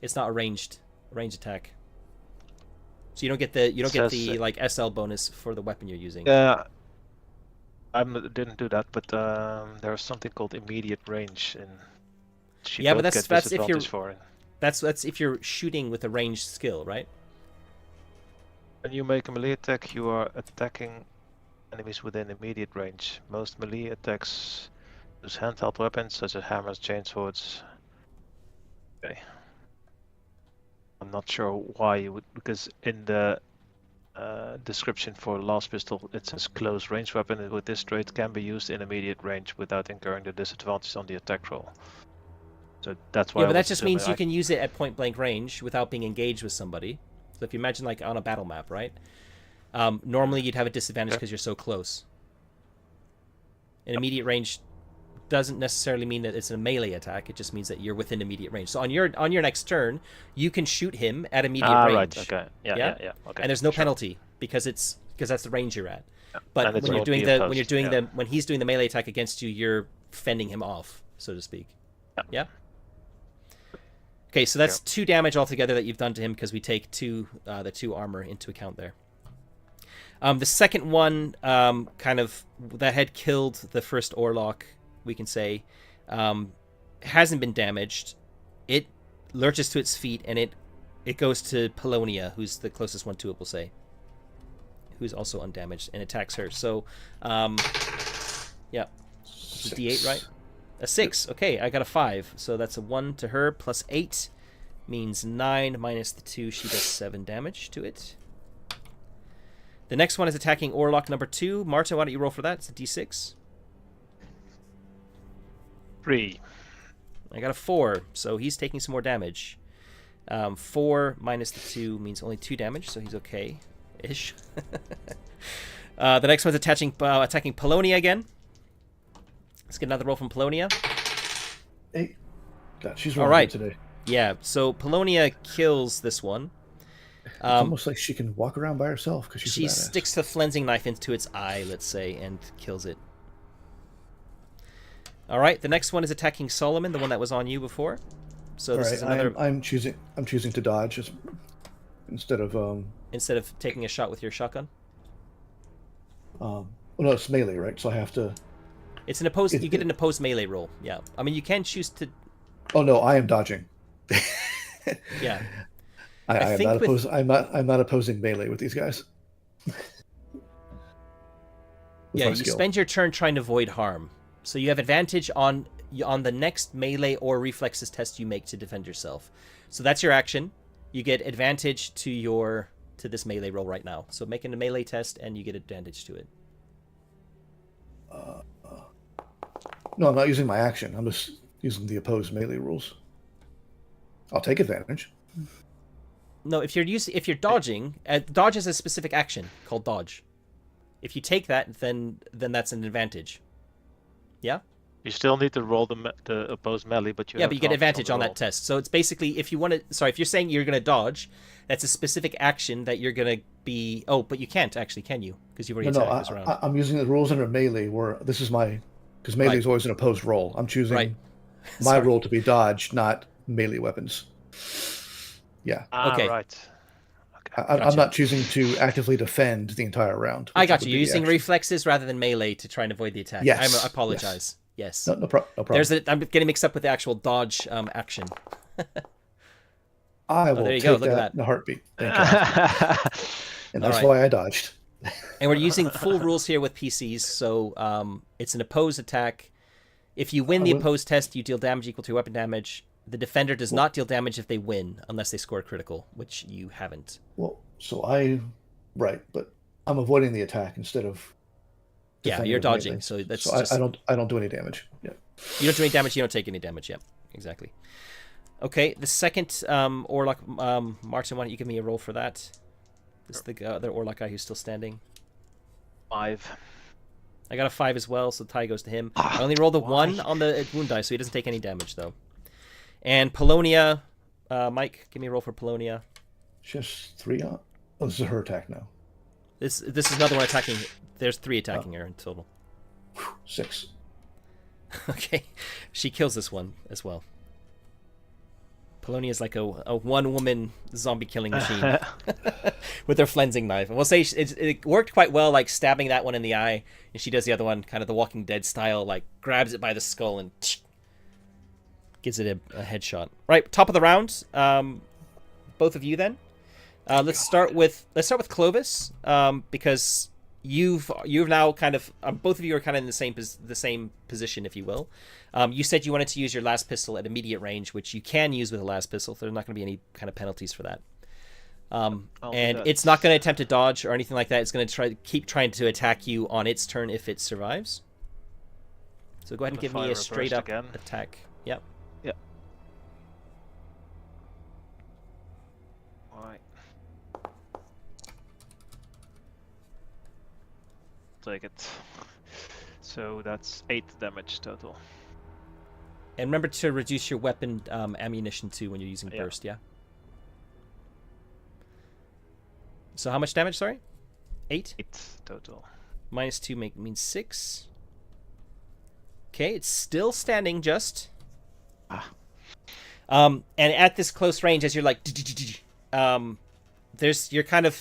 It's not a ranged attack. So you don't get the like SL bonus for the weapon you're using. Yeah. I didn't do that, but there's something called immediate range in. Yeah, but that's if you're for it. that's if you're shooting with a ranged skill, right? When you make a melee attack, you are attacking enemies within immediate range. Most melee attacks use handheld weapons such as hammers, chainswords. Okay. I'm not sure why you would, because in the description for last pistol it says close range weapon. With this trait can be used in immediate range without incurring the disadvantage on the attack roll. So that's why. Yeah, but that just means you can use it at point blank range without being engaged with somebody. So if you imagine like on a battle map, right? Normally you'd have a disadvantage because you're so close. An immediate range doesn't necessarily mean that it's a melee attack. It just means that you're within immediate range. So on your next turn, you can shoot him at immediate range. Right. Okay. Yeah. Okay. And there's no penalty because that's the range you're at. Yeah. But when he's doing the melee attack against you, you're fending him off, so to speak. Yeah. Okay, so that's 2 damage altogether that you've done to him because we take the 2 armor into account there. The second one, kind of that had killed the first Orlok, we can say, hasn't been damaged. It lurches to its feet and it goes to Polonia, who's the closest one to it, we'll say, who's also undamaged, and attacks her. So, yeah, it's a D8, right? A 6. Okay, I got a 5. So that's a 1 to her plus 8 means 9 minus the 2. She does 7 damage to it. The next one is attacking Orlok number 2. Marta, why don't you roll for that? It's a D6. 3. I got a 4, so he's taking some more damage. 4 minus the 2 means only 2 damage, so he's okay-ish. The next one's attacking Polonia again. Let's get another roll from Polonia. Hey, God, she's rolling all right today. Yeah, so Polonia kills this one. It's almost like she can walk around by herself because she sticks the flensing knife into its eye, let's say, and kills it. All right, the next one is attacking Solomon, the one that was on you before. So this is another. I'm choosing to dodge instead of taking a shot with your shotgun. Well, no, it's melee, right? So I have to. It's an opposed. You get an opposed melee roll. Yeah, I mean you can choose to. Oh no, I am dodging. Yeah. I'm not opposing melee with these guys. with Yeah, my you skill. spend your turn trying to avoid harm. So you have advantage on the next melee or reflexes test you make to defend yourself. So that's your action. You get advantage to this melee roll right now. So making a melee test and you get advantage to it. No, I'm not using my action. I'm just using the opposed melee rules. I'll take advantage. No, if you're dodging, dodge is a specific action called dodge. If you take that, then that's an advantage. Yeah. You still need to roll the opposed melee, but you Yeah, have but you get advantage on that test. So it's basically if you're saying you're gonna dodge, that's a specific action that you're gonna be. Oh, but you can't actually, can you? Because you've already attacked this round. I'm using the rules under melee where this is my because melee is always an opposed roll. I'm choosing my roll to be dodge, not melee weapons. Yeah. Okay. Right. I'm not choosing to actively defend the entire round. I got you. You're using reflexes rather than melee to try and avoid the attack. Yes. I apologize. Yes. No problem. I'm getting mixed up with the actual dodge action. I will there you take go. Look at that that. in a heartbeat. Thank God. And that's why I dodged. And we're using full rules here with PCs, so it's an opposed attack. If you win the opposed test, you deal damage equal to weapon damage. The defender does not deal damage if they win, unless they score critical, which you haven't. Well, but I'm avoiding the attack instead of. Yeah, you're dodging, so that's. So just... I don't do any damage. Yeah. You don't do any damage. You don't take any damage. Yeah, exactly. Okay, the second Orlok, Martin, why don't you give me a roll for that? This is the other Orlok guy who's still standing. 5. I got a 5 as well, so the tie goes to him. I only rolled a 1 on the wound die, so he doesn't take any damage though. And Polonia, Mike, give me a roll for Polonia. Just 3 on. Oh, this is her attack now. This is another one attacking. There's 3 attacking her in total. 6. Okay, she kills this one as well. Polonia is like a one-woman zombie-killing machine with her flensing knife. And we'll say it worked quite well, like stabbing that one in the eye, and she does the other one, kind of the Walking Dead style, like grabs it by the skull and gives it a headshot. Right, top of the round. Both of you then. Let's start with Clovis, because you've now kind of both of you are kind of in the same position, if you will. You said you wanted to use your last pistol at immediate range, which you can use with a last pistol. So there's not going to be any kind of penalties for that. And it's not going to attempt to dodge or anything like that. It's going to keep trying to attack you on its turn if it survives. So go ahead and give me a straight up attack. Yep. Yep. All right. Take it. So that's 8 damage total. And remember to reduce your weapon ammunition too when you're using burst, yeah? So how much damage, sorry? 8? 8 total. Minus 2 means 6. Okay, it's still standing just. And at this close range, as you're like,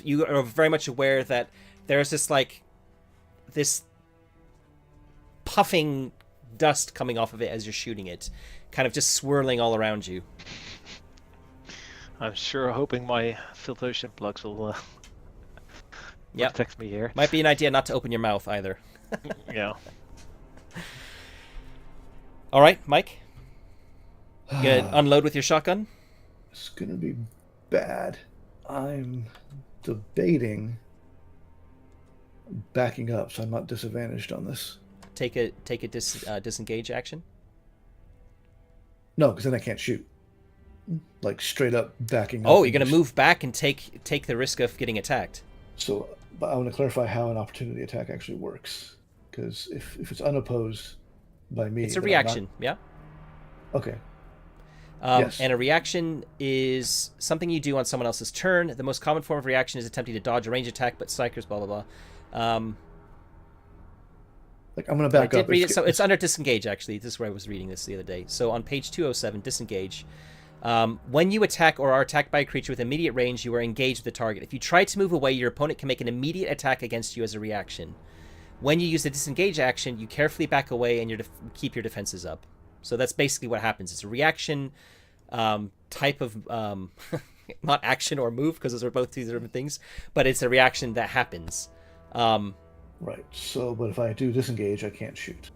you are very much aware that there's this puffing dust coming off of it as you're shooting it, kind of just swirling all around you. I'm sure hoping my filtration plugs will protect me here. Might be an idea not to open your mouth either. Yeah. All right, Mike. You gonna unload with your shotgun? It's gonna be bad. I'm debating backing up, so I'm not disadvantaged on this. Take a disengage action. No, because then I can't shoot. Like straight up backing up. Oh, you're gonna move back and take the risk of getting attacked. So, but I want to clarify how an opportunity attack actually works. Because if it's unopposed by me, it's a reaction. Yeah. Okay. Yes. And a reaction is something you do on someone else's turn. The most common form of reaction is attempting to dodge a range attack, but psychers, blah blah blah. Like I'm gonna back up. Read it, so it's under disengage. Actually, this is where I was reading this the other day. So on page 207, disengage. When you attack or are attacked by a creature with immediate range, you are engaged with the target. If you try to move away, your opponent can make an immediate attack against you as a reaction. When you use the disengage action, you carefully back away and keep your defenses up. So that's basically what happens. It's a reaction type of not action or move, because those are both two different things, but it's a reaction that happens. Right. So, but if I do disengage, I can't shoot.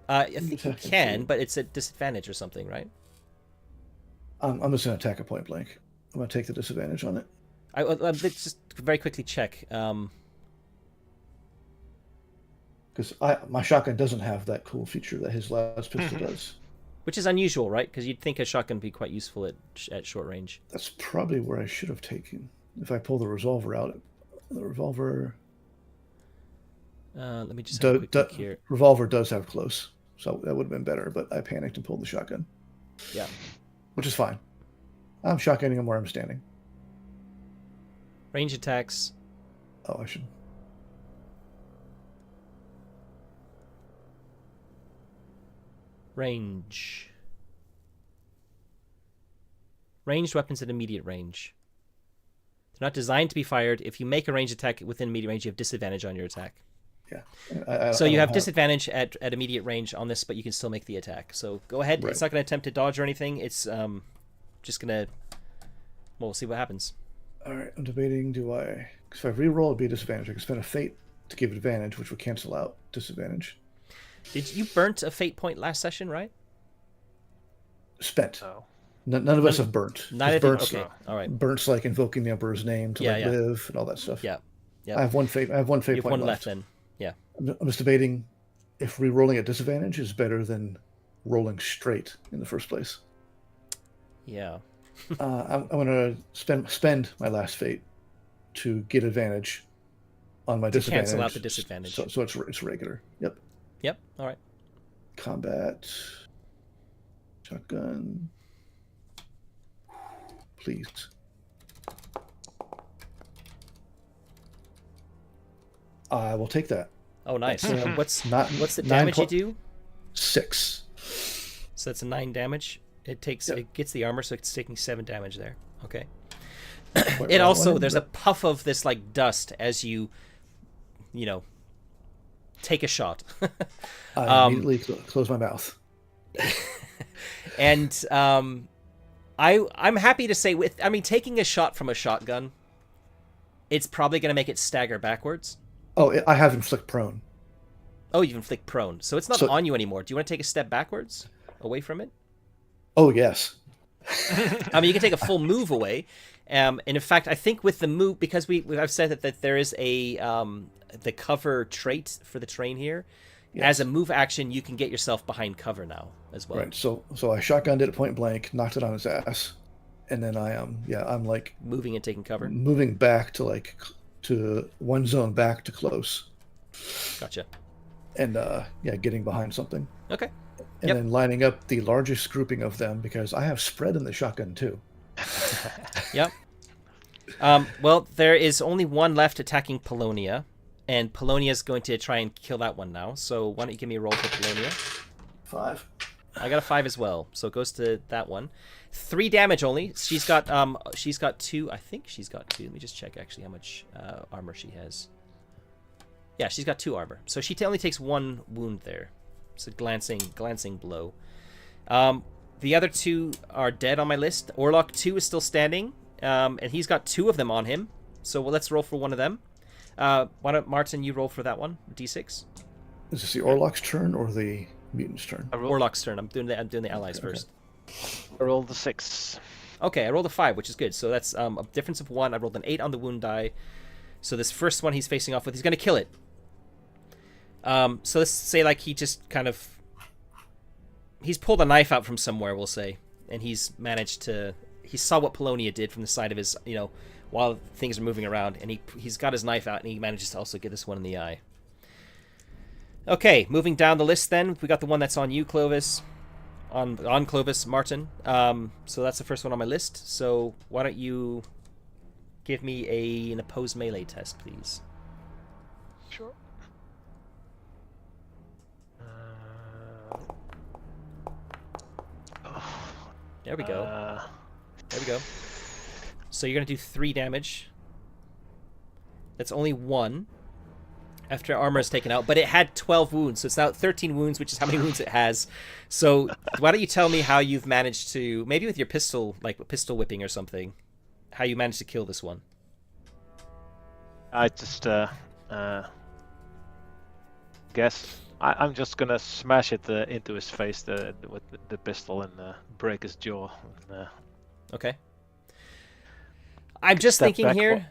I think you can, but it's at disadvantage or something, right? I'm just going to attack a point blank. I'm going to take the disadvantage on it. Let's just very quickly check. Because my shotgun doesn't have that cool feature that his last pistol does. Which is unusual, right? Because you'd think a shotgun would be quite useful at short range. That's probably where I should have taken. If I pull the revolver out, the revolver. Let me just have a quick look here. Revolver does have close, so that would have been better. But I panicked and pulled the shotgun. Yeah, which is fine. I'm shotgunning him where I'm standing. Range attacks. Oh, I should. Range. Ranged weapons at immediate range. They're not designed to be fired. If you make a ranged attack within immediate range, you have disadvantage on your attack. Yeah. So you have disadvantage at immediate range on this, but you can still make the attack. So go ahead. Right. It's not going to attempt to dodge or anything. It's just going to... Well, we'll see what happens. All right. I'm debating, do I... Because if I reroll, it'd be a disadvantage. I can spend a fate to give advantage, which would cancel out disadvantage. Did you burnt a fate point last session, right? Spent. Oh. None of us have burnt. Neither. Okay. All right. Burnt's like invoking the Emperor's name to live and all that stuff. Yeah. I have one fate. You have point one left then. Yeah. I'm just debating if re-rolling at disadvantage is better than rolling straight in the first place. Yeah. I'm going to spend my last fate to get advantage on my disadvantage. Cancel out the disadvantage. So it's regular. Yep. All right. Combat. Shotgun. Please. I will take that. Oh, nice. What's the damage you do? 6. So that's a 9 damage. It gets the armor, so it's taking 7 damage there. Okay. It also there's a puff of this like dust as you take a shot. I immediately close my mouth. And I'm happy to say taking a shot from a shotgun, it's probably going to make it stagger backwards. Oh, I have inflict prone. Oh, you inflict prone. So it's not on you anymore. Do you want to take a step backwards away from it? Oh, yes. I mean, you can take a full move away. And in fact, I think with the move, because I've said that there is the cover trait for the train here. Yes. As a move action, you can get yourself behind cover now as well. Right. So I shotgunned it at point blank, knocked it on his ass, and then I'm like moving and taking cover. Moving back to one zone back to close. Gotcha. And getting behind something. Okay. And then lining up the largest grouping of them because I have spread in the shotgun too. Yep. Well, there is only one left attacking Polonia, and Polonia is going to try and kill that one now. So why don't you give me a roll for Polonia? 5. I got a 5 as well, so it goes to that one. 3 damage only. She's got 2. I think she's got 2. Let me just check actually how much armor she has. Yeah, she's got 2 armor, so she only takes 1 wound there. It's a glancing blow. The other 2 are dead on my list. Orlok 2 is still standing, and he's got 2 of them on him. So let's roll for one of them. Why don't Martin, you roll for that one? D6. Is this the Orlok's turn or the mutant's turn? Orlok's turn. I'm doing the allies first. I rolled the 6. Okay, I rolled a 5, which is good. So that's a difference of 1. I rolled an 8 on the wound die. So this first one he's facing off with, he's going to kill it. So let's say like he just he's pulled a knife out from somewhere, we'll say, and he's managed to, he saw what Polonia did from the side of his, while things are moving around, and he's got his knife out, and he manages to also get this one in the eye. Okay, moving down the list then, we got the one that's on you, Clovis, on Clovis, Martin. So that's the first one on my list, so why don't you give me an opposed melee test, please? Sure. There we go. There we go. So you're going to do 3 damage. That's only 1 after armor is taken out, but it had 12 wounds, so it's now 13 wounds, which is how many wounds it has. So why don't you tell me how you've managed to, maybe with your pistol, like pistol whipping or something, how you managed to kill this one? I just guess I'm just gonna smash it into his face with the pistol and break his jaw. And, Okay. I'm just step thinking back. here.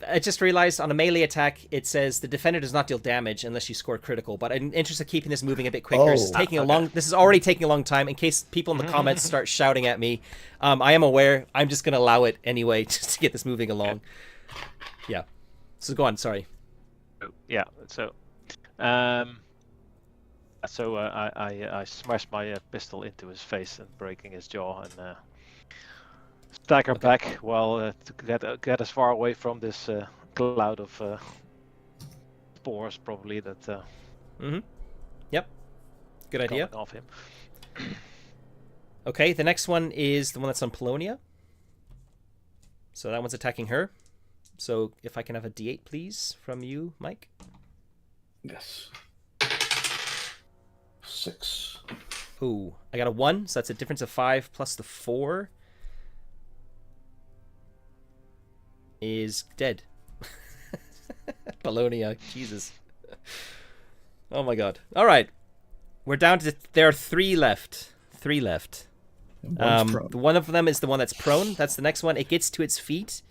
I just realized on a melee attack, it says the defender does not deal damage unless you score critical. But in interest of keeping this moving a bit quicker, this is Oh. taking a long. This is already taking a long time. In case people in the comments start shouting at me, I am aware. I'm just gonna allow it anyway, just to get this moving along. Yeah. So go on. Sorry. Yeah. So, I smashed my pistol into his face and breaking his jaw and stagger back while to get as far away from this cloud of spores probably that. Mm-hmm. Yep. Good idea. Coming off him. Okay. The next one is the one that's on Polonia. So that one's attacking her. So if I can have a D8, please, from you, Mike. Yes. 6. Ooh, I got a 1, so that's a difference of 5 plus the 4 is dead. Polonia, Jesus. Oh my god. All right. We're down to... There are 3 left. 3 left. One of them is the one that's prone. That's the next one. It gets to its feet.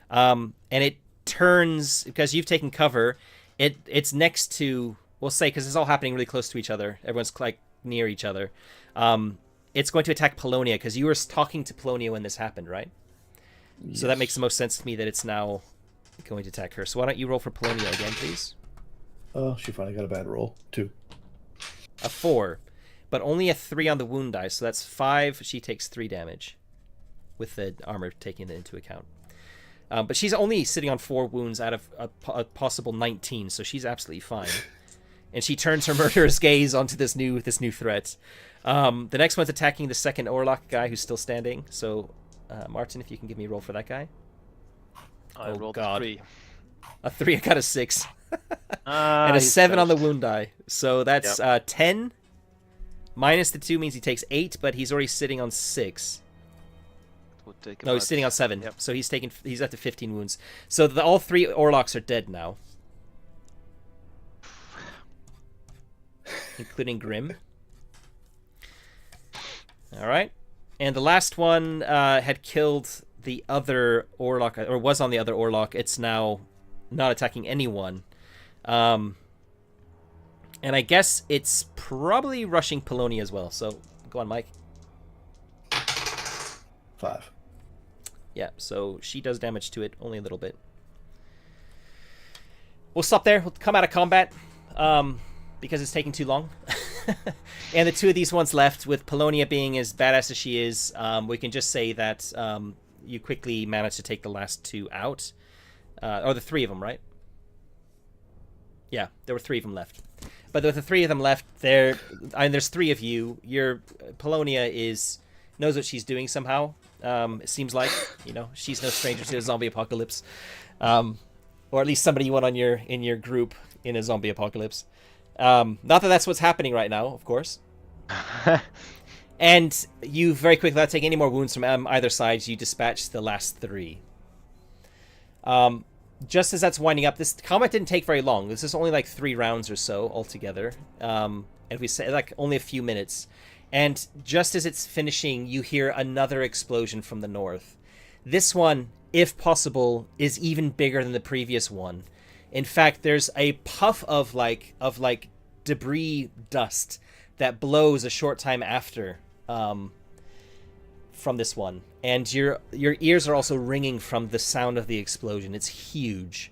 And it turns... Because you've taken cover, it's next to... We'll say, because it's all happening really close to each other. Everyone's like near each other. It's going to attack Polonia, because you were talking to Polonia when this happened, right? Yes. So that makes the most sense to me that it's now going to attack her. So why don't you roll for Polonia again, please? Oh, she finally got a bad roll. 2. A 4. But only a 3 on the wound die, so that's 5. She takes 3 damage. With the armor taking it into account. But she's only sitting on 4 wounds out of a possible 19, so she's absolutely fine. And she turns her murderous gaze onto this new threat. The next one's attacking the second Orlok guy who's still standing. So, Martin, if you can give me a roll for that guy. I rolled a 3. A 3, I got a 6. And a 7 on the wound die. So that's 10. Minus the 2 means he takes 8, but he's already sitting on 6. No, he's sitting on 7. Yep. So he's up to 15 wounds. So all 3 Orloks are dead now. Including Grim. Alright. And the last one had killed the other Orlok, or was on the other Orlok. It's now not attacking anyone. And I guess it's probably rushing Polonia as well. So, go on, Mike. 5. Yeah, so she does damage to it, only a little bit. We'll stop there. We'll come out of combat. Because it's taking too long. And the 2 of these ones left, with Polonia being as badass as she is, we can just say that you quickly managed to take the last 2 out. Or the 3 of them, right? Yeah, there were 3 of them left. But with the 3 of them left, there's 3 of you. Polonia knows what she's doing somehow. It seems like, she's no stranger to a zombie apocalypse. Or at least somebody you want in your group in a zombie apocalypse. Not that that's what's happening right now, of course. And you very quickly, without taking any more wounds from either side, you dispatch the last 3. Just as that's winding up, this combat didn't take very long. This is only like 3 rounds or so altogether. And we say like only a few minutes. And just as it's finishing, you hear another explosion from the north. This one, if possible, is even bigger than the previous one. In fact, there's a puff of debris dust that blows a short time after from this one, and your ears are also ringing from the sound of the explosion. It's huge.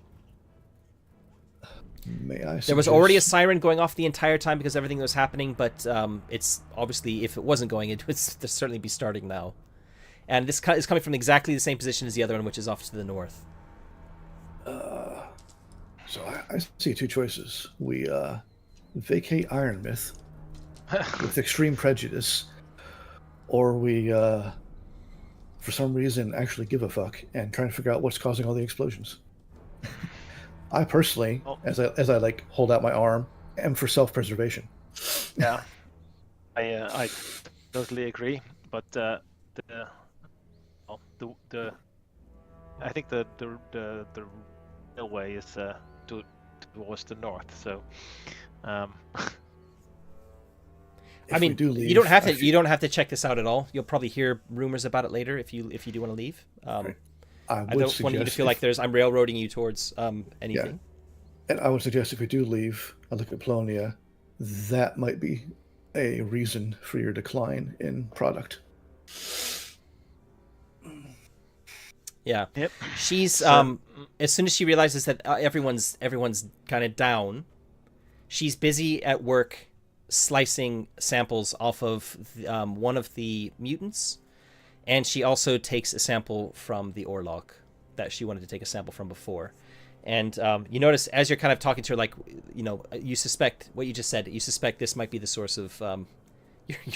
May I suggest... There was already a siren going off the entire time because everything was happening, but it's obviously, if it wasn't going, it would certainly be starting now. And this is coming from exactly the same position as the other one, which is off to the north. So I see 2 choices. We vacate Iron Myth with extreme prejudice, or we, for some reason, actually give a fuck and try to figure out what's causing all the explosions. I personally, as I like hold out my arm, am for self-preservation. Yeah, I totally agree. But I think the railway is towards the north. So, If I we mean, do leave, you don't have to. I feel- You don't have to check this out at all. You'll probably hear rumors about it later if you do want to leave. Right. I don't want you to feel like I'm railroading you towards anything. And I would suggest if we do leave, I look at Polonia, that might be a reason for your decline in product. Yeah. Yep. She's as soon as she realizes that everyone's kind of down, she's busy at work slicing samples off of one of the mutants, and she also takes a sample from the Orlok that she wanted to take a sample from before. And you notice as you're kind of talking to her, like, you know, you suspect what you just said. You suspect this might be the source of your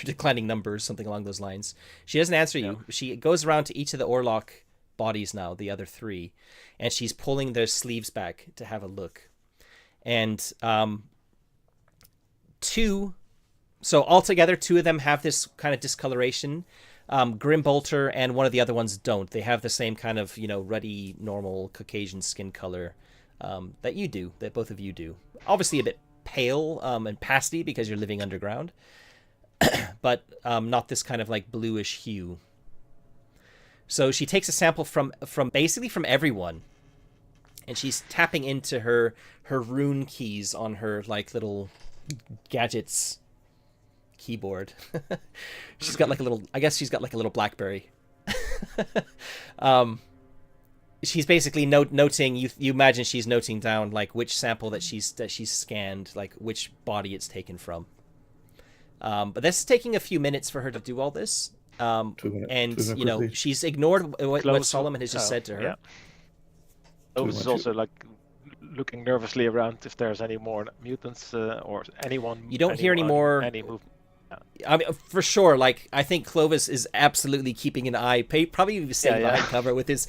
declining numbers, something along those lines. She doesn't answer you. She goes around to each of the Orlok bodies now, the other three, and she's pulling their sleeves back to have a look. And altogether, two of them have this kind of discoloration. Grimbolter and one of the other ones don't. They have the same kind of, you know, ruddy, normal Caucasian skin color that both of you do. Obviously a bit pale and pasty because you're living underground, but not this kind of like bluish hue. So she takes a sample from basically from everyone, and she's tapping into her rune keys on her like little gadgets keyboard. She's got like a little BlackBerry. She's basically noting. You imagine she's noting down like which sample that she's scanned, like which body it's taken from. But this is taking a few minutes for her to do all this. And you know, she's ignored what Solomon has just said to her. Yeah. Clovis is also like looking nervously around if there's any more mutants or anyone. You don't hear any more. Any movement. I mean, for sure. Like, I think Clovis is absolutely keeping an eye, probably staying behind cover with his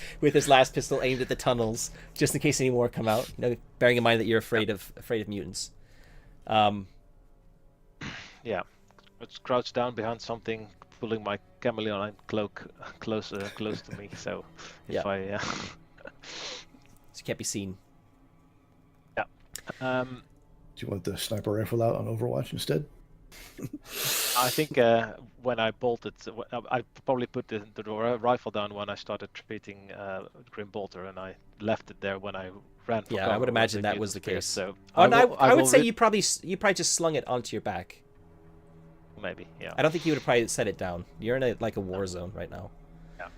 last pistol aimed at the tunnels, just in case any more come out. You know, bearing in mind that you're afraid of mutants. Yeah, let's crouch down behind something, pulling my chameleon cloak close to me. So if so you can't be seen. Yeah. Do you want the sniper rifle out on Overwatch instead? I think when I bolted, I probably put the rifle down when I started treating Grimbolter, and I left it there when I ran for cover. I would imagine that was the case. So I would say you probably just slung it onto your back. Maybe, yeah. I don't think you would have probably set it down. You're in a war zone right now. Yeah.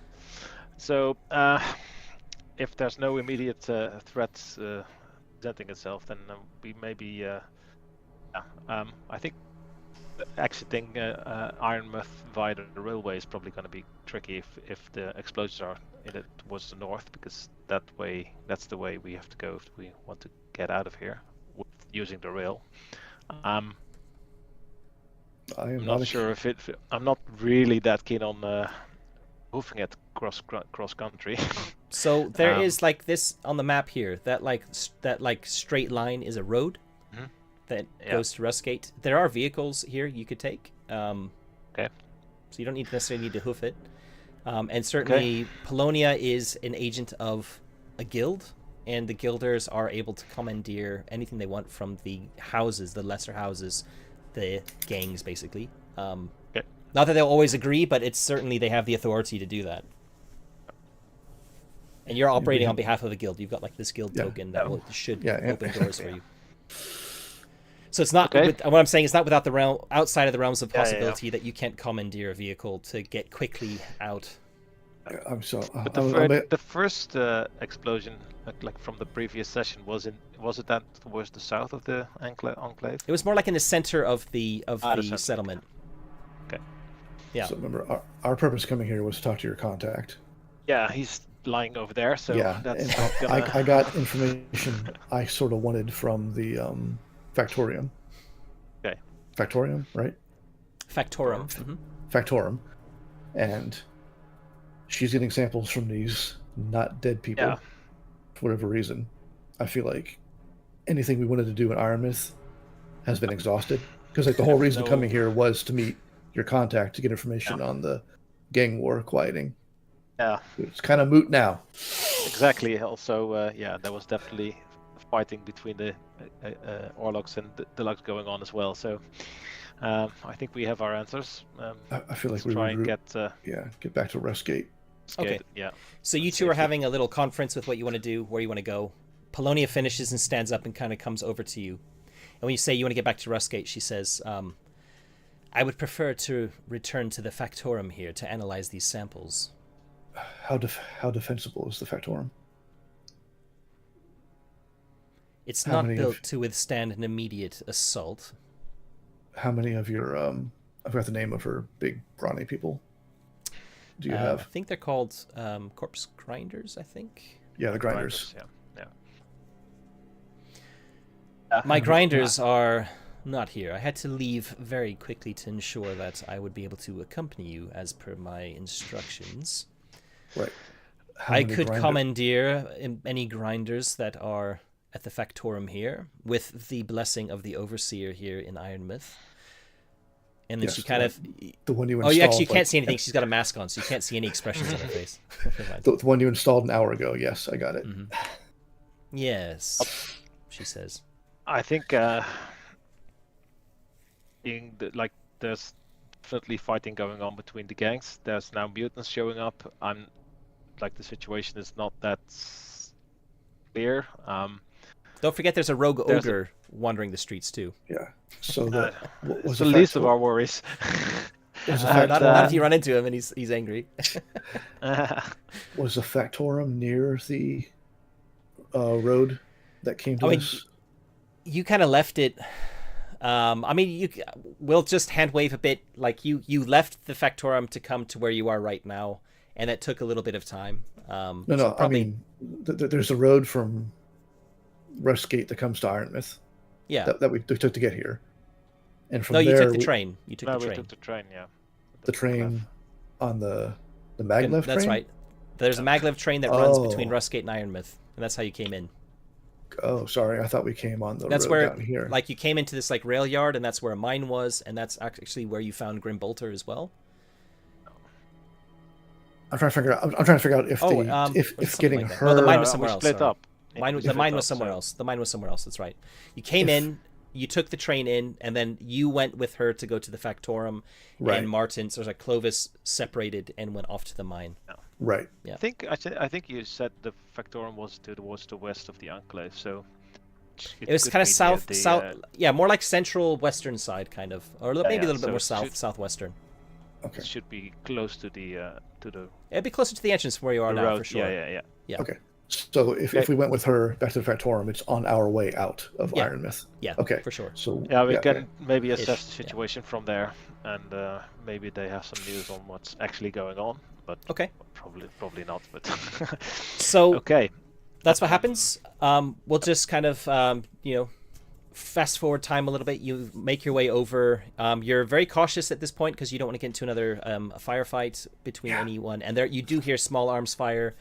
So if there's no immediate threat presenting itself, then we maybe I think exiting Ironmouth via the railway is probably going to be tricky if the explosions are towards the north, because that's the way we have to go if we want to get out of here using the rail. I'm not sure if I'm not really that keen on moving it cross country. So there is like this on the map here. That straight line is a road that goes to Rustgate. There are vehicles here you could take. Okay. So you don't necessarily need to hoof it. And certainly Polonia is an agent of a guild, and the guilders are able to commandeer anything they want from the houses, the lesser houses, the gangs, basically. Not that they'll always agree, but it's certainly they have the authority to do that. And you're operating on behalf of a guild. You've got like this guild token that should open doors for you. So it's not what I'm saying. It's not without the outside of the realms of possibility that you can't commandeer a vehicle to get quickly out. I'm so. But the first explosion, like from the previous session, was it that towards the south of the enclave? It was more like in the center of the settlement. Okay. Yeah. So remember, our purpose coming here was to talk to your contact. Yeah, he's lying over there. So that's I got information I sort of wanted from the Factorium. Okay. Factorium, right? Factorum. Mm-hmm. Factorum. And she's getting samples from these not dead people for whatever reason. I feel like anything we wanted to do in Ironmouth has been exhausted. Because like the whole reason coming here was to meet your contact to get information on the gang war quieting. Yeah. It's kind of moot now. exactly. Also, there was definitely fighting between the Orlocks and the Deluxe going on as well. So I think we have our answers. I feel like let's we try and regroup. Get back to Restgate. Okay. Yeah. So you two are having a little conference with what you want to do, where you want to go. Polonia finishes and stands up and kind of comes over to you. And when you say you want to get back to Rustgate, she says, I would prefer to return to the Factorum here to analyze these samples. How defensible is the Factorum? It's not built to withstand an immediate assault. How many of your, I forgot the name of her big brawny people, do you have? I think they're called corpse grinders, I think. Yeah, the grinders. My grinders are not here. I had to leave very quickly to ensure that I would be able to accompany you as per my instructions. Right. I could commandeer any grinders that are at the Factorum here, with the blessing of the Overseer here in Ironmouth. And then she kind of... The one you installed... Oh, you actually can't see anything. She's got a mask on, so you can't see any expressions on her face. The one you installed an hour ago. Yes, I got it. Mm-hmm. Yes, she says. I think there's definitely fighting going on between the gangs. There's now mutants showing up. The situation is not that clear. Don't forget there's a rogue ogre wandering the streets too. Yeah. So was the least of our worries. Not if you run into him and he's angry. Was the Factorum near the road that came to us? You kind of left it. We'll just hand wave a bit. Like you left the Factorum to come to where you are right now, and that took a little bit of time. No. Probably... I mean, there's a road from Rustgate that comes to Ironmouth. Yeah. That we took to get here. And from you there, took the train. You took the train. We took the train. Yeah. The train on the maglev train. That's right. There's a maglev train that runs between Rustgate and Ironmouth, and that's how you came in. Oh, sorry. I thought we came on the road down here. Like you came into this rail yard, and that's where a mine was, and that's actually where you found Grim Bolter as well. I'm trying to figure out if getting like her. No, the mine was somewhere else. Split up. The mine was somewhere else. The mine was somewhere else. That's right. You came in, you took the train in, and then you went with her to go to the Factorum. Right. And Martin, so Clovis separated and went off to the mine. No. Right. Yeah. I think you said the Factorum was towards the west of the Enclave, so it was kind of south. Yeah, more like central western side, kind of, or maybe a little bit more southwestern. Okay. It should be close to the. It'd be closer to the entrance where you are now, road. For sure. Yeah. Okay. So if we went with her back to the Factorum, it's on our way out of Ironmouth. Yeah. Okay. For sure. So we can maybe assess the situation from there, and maybe they have some news on what's actually going on. But probably not. But so okay, that's what happens. We'll just kind of fast forward time a little bit. You make your way over. You're very cautious at this point because you don't want to get into another a firefight between anyone. And there you do hear small arms fire,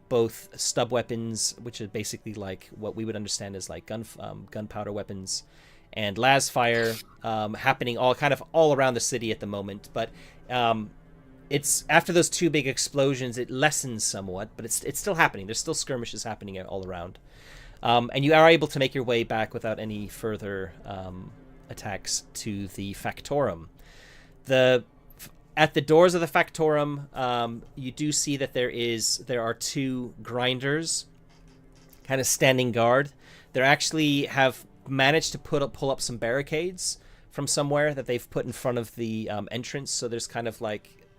both stub weapons, which is basically like what we would understand as like gunpowder weapons, and las fire happening all around the city at the moment. But it's after those two big explosions, it lessens somewhat, but it's still happening. There's still skirmishes happening all around. And you are able to make your way back without any further attacks to the Factorum. At the doors of the Factorum, you do see that there are two grinders kind of standing guard. They actually have managed to pull up some barricades from somewhere that they've put in front of the entrance. So there's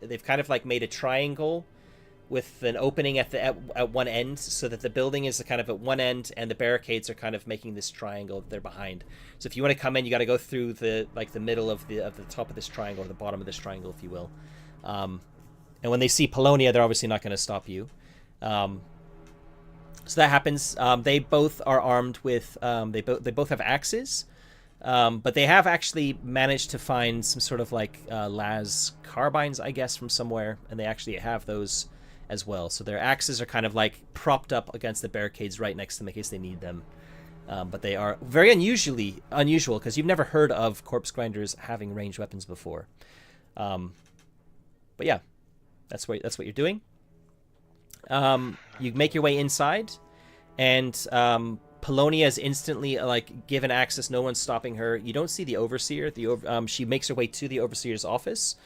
they've kind of made a triangle with an opening at one end, so that the building is kind of at one end, and the barricades are kind of making this triangle that they're behind. So if you want to come in, you got to go through the middle of the top of this triangle, or the bottom of this triangle, if you will. And when they see Polonia, they're obviously not going to stop you. So that happens. They both are armed with they both have axes, but they have actually managed to find some sort of las carbines, I guess, from somewhere, and they actually have those as well. So their axes are kind of propped up against the barricades right next to them in case they need them. But they are very unusual because you've never heard of corpse grinders having ranged weapons before. But yeah, that's what you're doing. You make your way inside, and Polonia is instantly given access. No one's stopping her. You don't see the overseer. She makes her way to the overseer's office.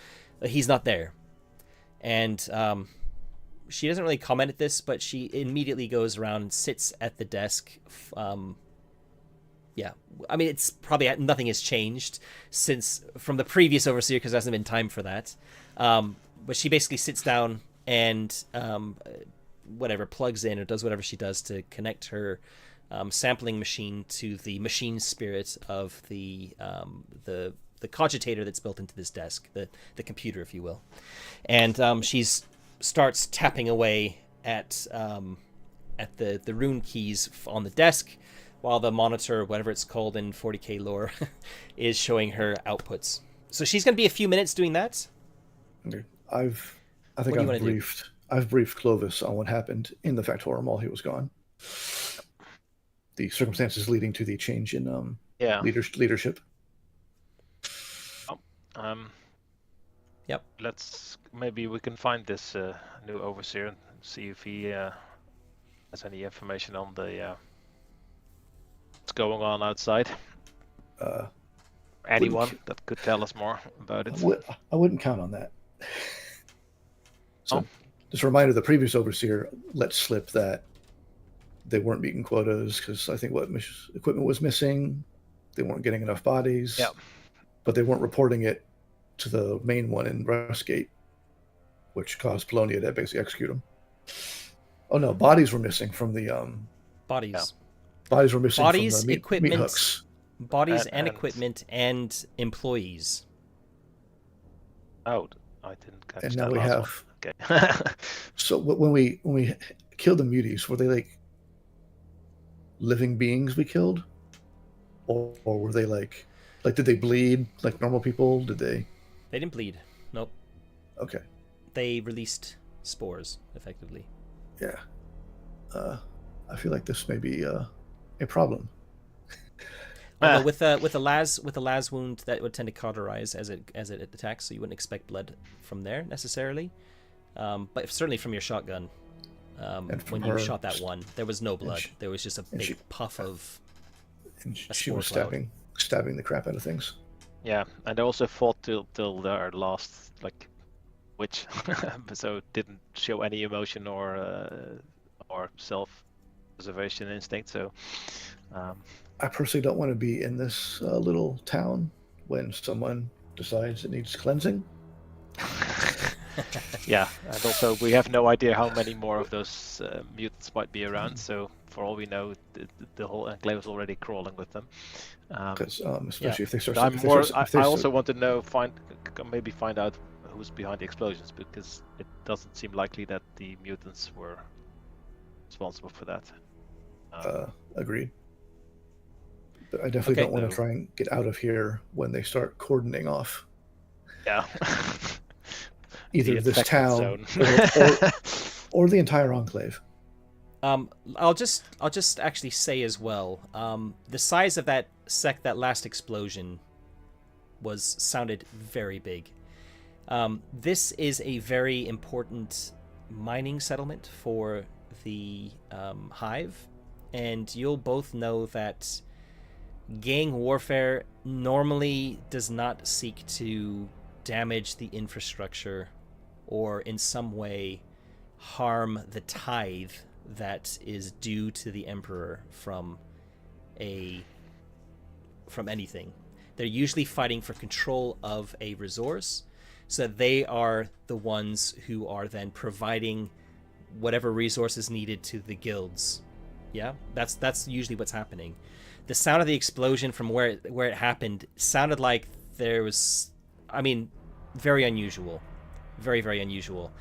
He's not there, and she doesn't really comment at this, but she immediately goes around and sits at the desk. Yeah, I mean, it's probably nothing has changed from the previous overseer because there hasn't been time for that. But she basically sits down and plugs in or does whatever she does to connect her sampling machine to the machine spirit of the cogitator that's built into this desk, the computer, if you will. And she starts tapping away at the rune keys on the desk, while the monitor, whatever it's called in 40k lore, is showing her outputs. So she's going to be a few minutes doing that. Okay. I've briefed Clovis on what happened in the Factorum while he was gone. The circumstances leading to the change in leadership. Yep. Maybe we can find this new overseer and see if he has any information on the what's going on outside. Anyone that could tell us more about it. I wouldn't count on that. So, just a reminder: the previous overseer let slip that they weren't meeting quotas because I think equipment was missing. They weren't getting enough bodies. Yeah. But they weren't reporting it to the main one in Rustgate, which caused Polonia to basically execute them. Oh no, bodies were missing from the bodies. Yeah. Bodies were missing from the equipment, meat hooks. Bodies and equipment and employees. Oh, I didn't catch that. And now we have. Okay. So when we killed the muties, were they like living beings we killed, or were they like did they bleed like normal people? Did they? They didn't bleed. Nope. Okay. They released spores, effectively. Yeah. I feel like this may be a problem. With a las wound, that would tend to cauterize as it attacks, so you wouldn't expect blood from there necessarily. But certainly from your shotgun, when you shot that one, there was no blood. There was just a big puff of. And she was stabbing the crap out of things. Yeah, and they also fought till their last witch, so didn't show any emotion or self-preservation instinct. So. I personally don't want to be in this little town when someone decides it needs cleansing. Yeah, and also we have no idea how many more of those mutants might be around. So for all we know, the whole enclave is already crawling with them. Because especially if they start. I also want to know, find out who's behind the explosions, because it doesn't seem likely that the mutants were responsible for that. Agreed. But I definitely don't want to try and get out of here when they start cordoning off. Yeah. Either this town or the entire enclave. I'll just actually say as well, the size of that last explosion sounded very big. This is a very important mining settlement for the Hive, and you'll both know that gang warfare normally does not seek to damage the infrastructure or in some way harm the tithe that is due to the Emperor from anything. They're usually fighting for control of a resource, so that they are the ones who are then providing whatever resources needed to the guilds. Yeah, that's usually what's happening. The sound of the explosion from where it happened sounded like there was, very unusual. Very, very unusual.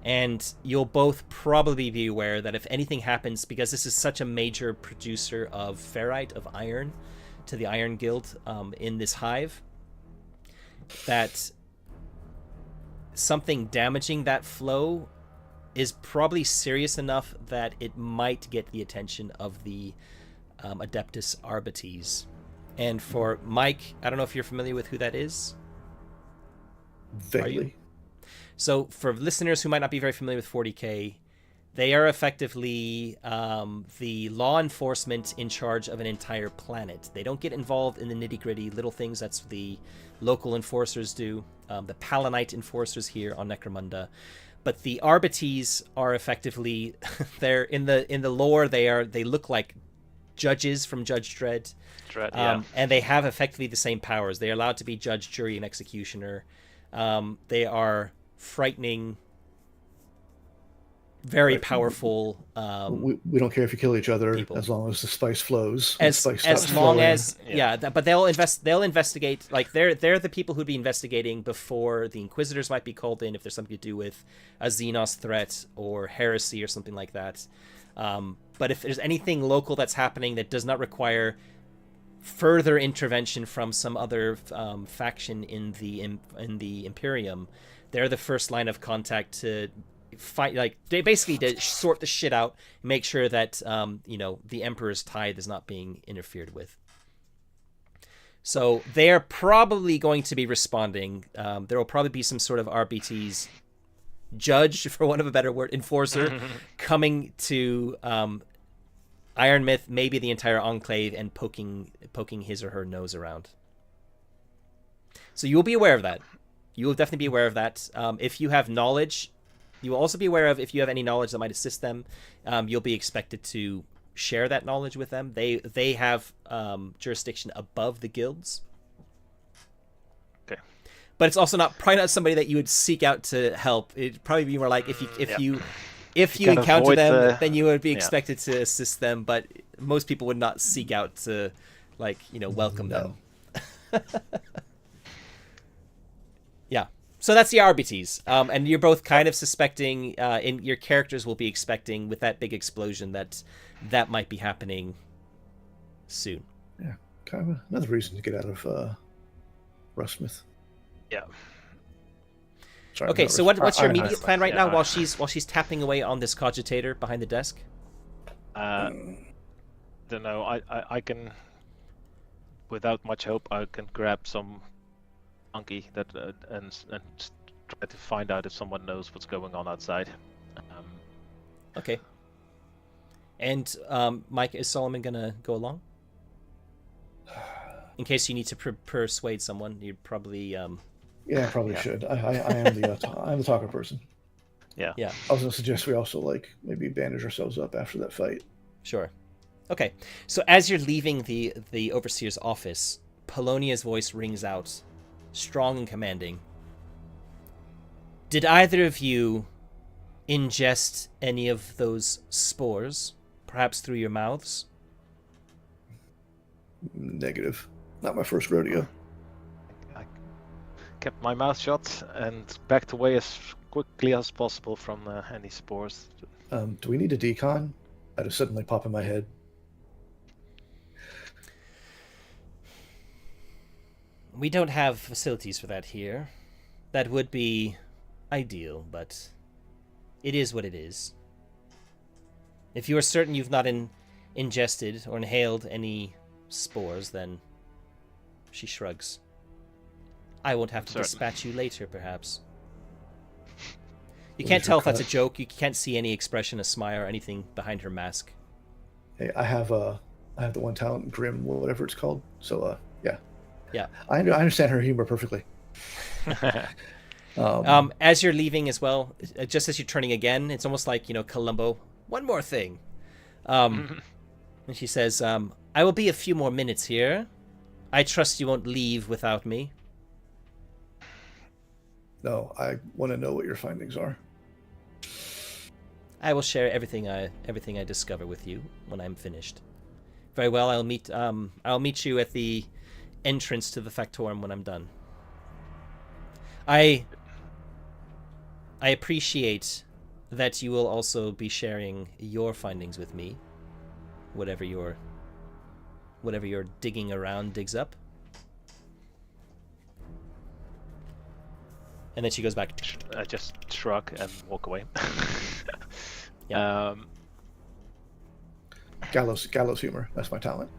And you'll both probably be aware that if anything happens, because this is such a major producer of ferrite, of iron, to the Iron Guild in this hive, that something damaging that flow is probably serious enough that it might get the attention of the Adeptus Arbites. And for Mike, I don't know if you're familiar with who that is. Vaguely. So for listeners who might not be very familiar with 40k, They are effectively the law enforcement in charge of an entire planet. They don't get involved in the nitty-gritty little things. That's the local enforcers do. The Palanite enforcers here on Necromunda. But the Arbites are effectively, they're in the lore. They look like judges from Judge Dredd. And they have effectively the same powers. They're allowed to be judge, jury, and executioner. They are frightening, very powerful. We don't care if you kill each other people. As long as the spice flows. As long as but they'll investigate. Like they're the people who'd be investigating before the Inquisitors might be called in if there's something to do with a Xenos threat or heresy or something like that. But if there's anything local that's happening that does not require further intervention from some other faction in the Imperium, they're the first line of contact to fight. Like they basically to sort the shit out, make sure that the Emperor's tithe is not being interfered with. So they're probably going to be responding. There will probably be some sort of RBT's judge, for want of a better word, enforcer, coming to Iron Myth, maybe the entire Enclave, and poking his or her nose around. So you will be aware of that. You will definitely be aware of that. If you have knowledge, you will also be aware of if you have any knowledge that might assist them. You'll be expected to share that knowledge with them. They have jurisdiction above the guilds. Okay. But it's also probably not somebody that you would seek out to help. It'd probably be more like if you encounter them, then you would be expected to assist them. But most people would not seek out to, welcome them. Yeah. So that's the RBTs. And you're both kind of suspecting, your characters will be expecting with that big explosion that might be happening soon. Yeah. Kind of another reason to get out of Rustmouth. Yeah. Sorry, okay, so what's your immediate plan right now while she's tapping away on this cogitator behind the desk? Don't know. I can, without much hope, I can grab some monkey and try to find out if someone knows what's going on outside. Okay. And Mike, is Solomon gonna go along? In case you need to persuade someone, you'd probably. Yeah, I probably should. I am I'm the talker person. Yeah. Yeah. I was gonna suggest we also maybe bandage ourselves up after that fight. Sure. Okay. So as you're leaving the overseer's office, Polonia's voice rings out, strong and commanding. Did either of you ingest any of those spores, perhaps through your mouths? Negative. Not my first rodeo. I kept my mouth shut and backed away as quickly as possible from any spores. Do we need a decon? I just suddenly pop in my head. We don't have facilities for that here. That would be ideal, but it is what it is. If you are certain you've not ingested or inhaled any spores, then she shrugs. I won't have to dispatch you later, perhaps. You can't tell if that's a joke. You can't see any expression, a smile, or anything behind her mask. Hey, I have the one talent, Grim, whatever it's called. So, yeah. Yeah. I understand her humor perfectly. As you're leaving as well, just as you're turning again, it's almost like, Columbo. One more thing. And she says, I will be a few more minutes here. I trust you won't leave without me. No, I want to know what your findings are. I will share everything I discover with you when I'm finished. Very well. I'll meet you at the entrance to the Factorum when I'm done. I appreciate that you will also be sharing your findings with me, whatever your digging around digs up. And then she goes back. I just shrug and walk away. Yeah. Gallows humor. That's my talent.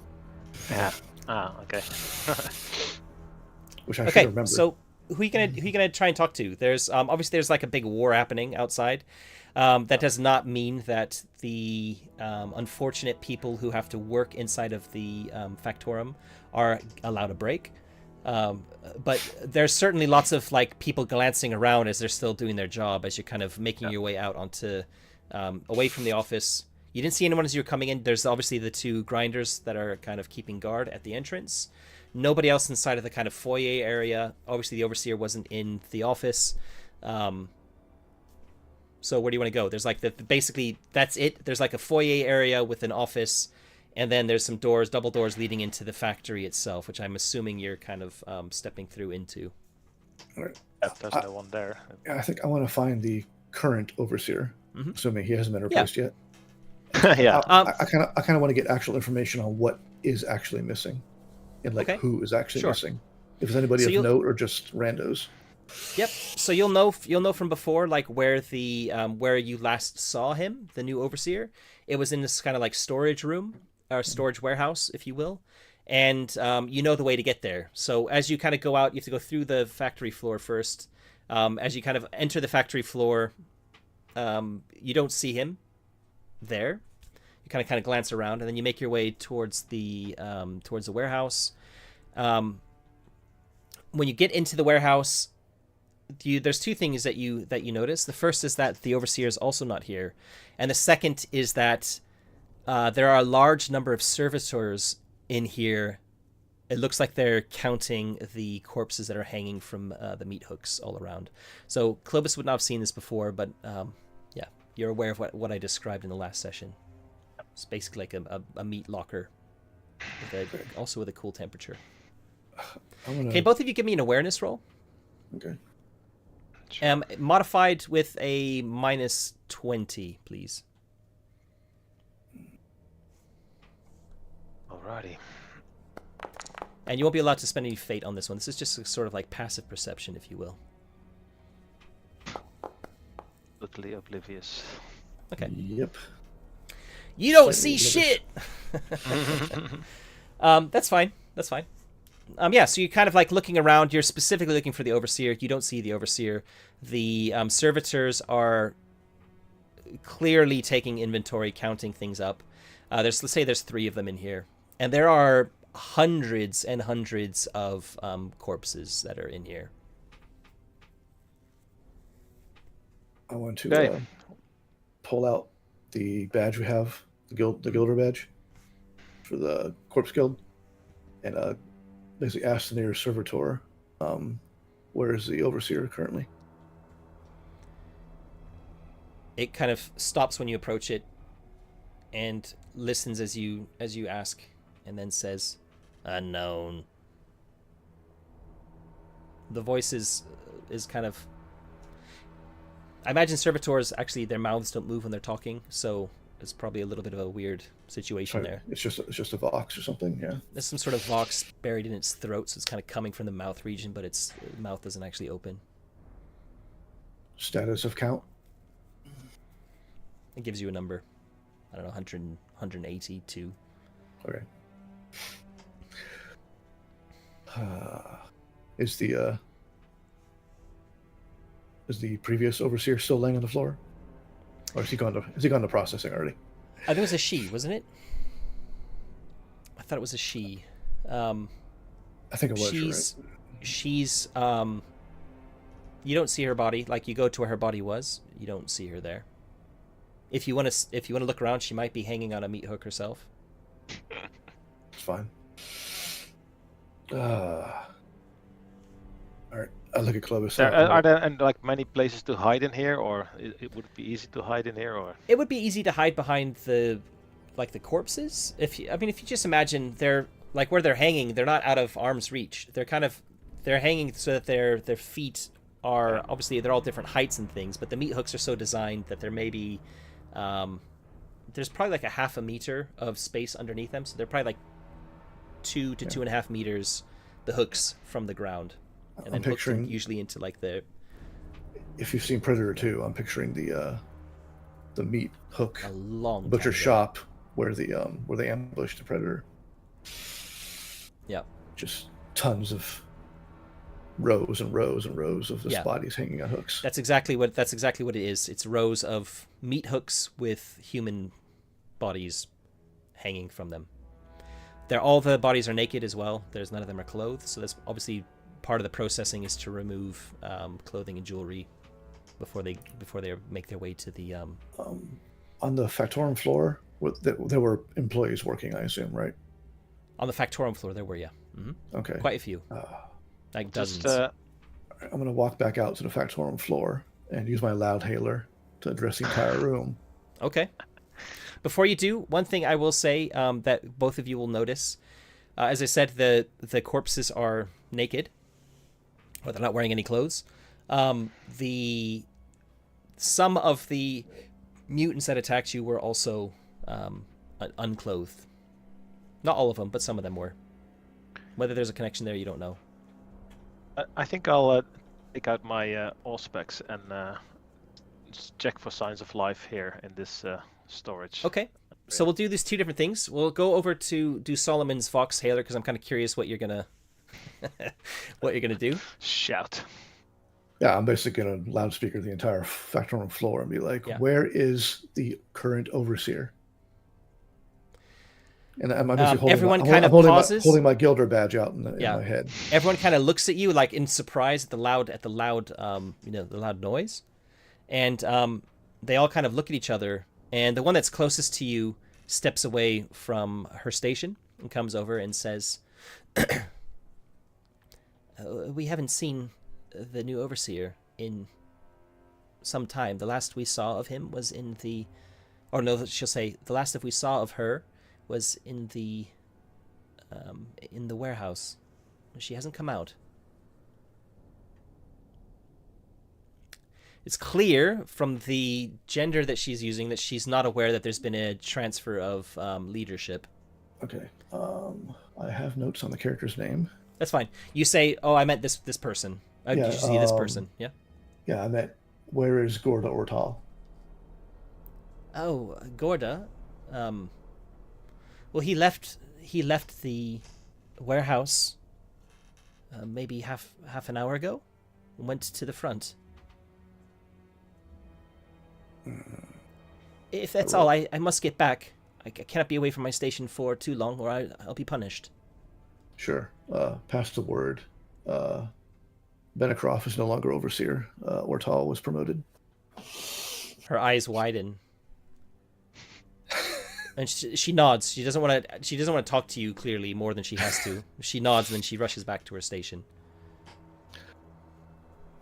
Yeah. Okay. Which I should remember. So who you gonna try and talk to? There's obviously there's like a big war happening outside. That does not mean that the unfortunate people who have to work inside of the Factorum are allowed a break. But there's certainly lots of like people glancing around as they're still doing their job, as you're kind of making your way out onto away from the office. You didn't see anyone as you were coming in. There's obviously the two grinders that are kind of keeping guard at the entrance. Nobody else inside of the kind of foyer area. Obviously, the overseer wasn't in the office. So where do you want to go? There's like basically that's it. There's like a foyer area with an office, and then there's some doors, double doors leading into the factory itself, which I'm assuming you're kind of stepping through into. All right. There's no one there. I think I want to find the current overseer, assuming he hasn't been replaced yet. Yeah. I kind of want to get actual information on what is actually missing, and like who is actually missing. If there's anybody of note or just randos. Yep. So you'll know from before, like where the where you last saw him, the new overseer. It was in this kind of like storage room or storage warehouse, if you will, and you know the way to get there. So as you kind of go out, you have to go through the factory floor first. As you kind of enter the factory floor, you don't see him there. You kind of glance around, and then you make your way towards the warehouse. When you get into the warehouse, there's two things that you notice. The first is that the overseer is also not here, and the second is that there are a large number of servitors in here. It looks like they're counting the corpses that are hanging from the meat hooks all around. So Clovis would not have seen this before, but yeah, you're aware of what I described in the last session. It's basically like a meat locker, also with a cool temperature. Okay, both of you give me an awareness roll. Okay. Sure. Modified with a -20, please. Alrighty. And you won't be allowed to spend any fate on this one. This is just sort of like passive perception, if you will. Totally oblivious. Okay. Yep. You don't see shit! That's fine. That's fine. Yeah, so you're kind of like looking around. You're specifically looking for the overseer. You don't see the overseer. The servitors are clearly taking inventory, counting things up. Let's say there's 3 of them in here. And there are hundreds and hundreds of corpses that are in here. I want to pull out the badge we have, the Gilder badge for the Corpse Guild, and basically ask the nearest servitor, where is the overseer currently? It kind of stops when you approach it and listens as you ask, and then says, "Unknown." The voice is kind of... I imagine servitors, actually, their mouths don't move when they're talking, so it's probably a little bit of a weird situation there. It's just a vox or something, yeah. There's some sort of vox buried in its throat, so it's kind of coming from the mouth region, but its mouth doesn't actually open. Status of count? It gives you a number. I don't know, 100, 182. Okay. Is the previous overseer still laying on the floor? Or is he gone to processing already? I think it was a she, wasn't it? I thought it was a she. I think it was. She's you don't see her body. Like, you go to where her body was, you don't see her there. If you want to look around, she might be hanging on a meat hook herself. It's fine. All right. I look at Clovis. Are there like many places to hide in here, or would it be easy to hide in here, or? It would be easy to hide behind the corpses. If you just imagine they're like where they're hanging, they're not out of arm's reach. They're hanging so that their feet are, obviously they're all different heights and things, but the meat hooks are so designed that there may be there's probably like a half a meter of space underneath them, so they're probably like 2 to 2.5 meters, the hooks from the ground. And then picturing usually into like the... If you've seen Predator 2, I'm picturing the meat hook, a long butcher shop where they ambushed the Predator. Yeah, just tons of rows and rows and rows of just Yeah. bodies hanging on hooks. That's exactly what it is. It's rows of meat hooks with human bodies hanging from them. All the bodies are naked as well. There's none of them are clothed. So that's obviously part of the processing is to remove clothing and jewelry before they make their way to the. On the Factorum floor, there were employees working, I assume, right? On the Factorum floor, there were Okay. quite a few, like dozens. I'm going to walk back out to the Factorum floor and use my loud hailer to address the entire room. Okay. Before you do, one thing I will say that both of you will notice, as I said, the corpses are naked, or they're not wearing any clothes. Some of the mutants that attacked you were also unclothed. Not all of them, but some of them were. Whether there's a connection there, you don't know. I think I'll take out my Auspex and just check for signs of life here in this storage. Okay. So we'll do these two different things. We'll go over to do Solomon's Vox Hailer because I'm kind of curious what you're gonna do. Shout. Yeah, I'm basically going to loudspeaker the entire Factorum floor and be like, Yeah. where is the current overseer? And I'm basically holding everyone my, kind of holding pauses. holding my Gilder badge out in my head. Everyone kind of looks at you like in surprise at the loud noise, and they all kind of look at each other. And the one that's closest to you steps away from her station and comes over and says, "We haven't seen the new overseer in some time. The last we saw of him was in the, or no, she'll say the last that we saw of her was in the warehouse. She hasn't come out." It's clear from the gender that she's using that she's not aware that there's been a transfer of leadership. Okay. I have notes on the character's name. That's fine. You say, "Oh, I meant this person. Did you see this person?" Yeah. Yeah, I meant, where is Gorda Ortal? Oh, Gorda. Well, he left the warehouse maybe half an hour ago. Went to the front. If that's all, I must get back. I cannot be away from my station for too long, or I'll be punished. Sure. Pass the word. Benecroft is no longer overseer. Ortal was promoted. Her eyes widen, and she nods. She doesn't want to talk to you clearly more than she has to. She nods, and then she rushes back to her station.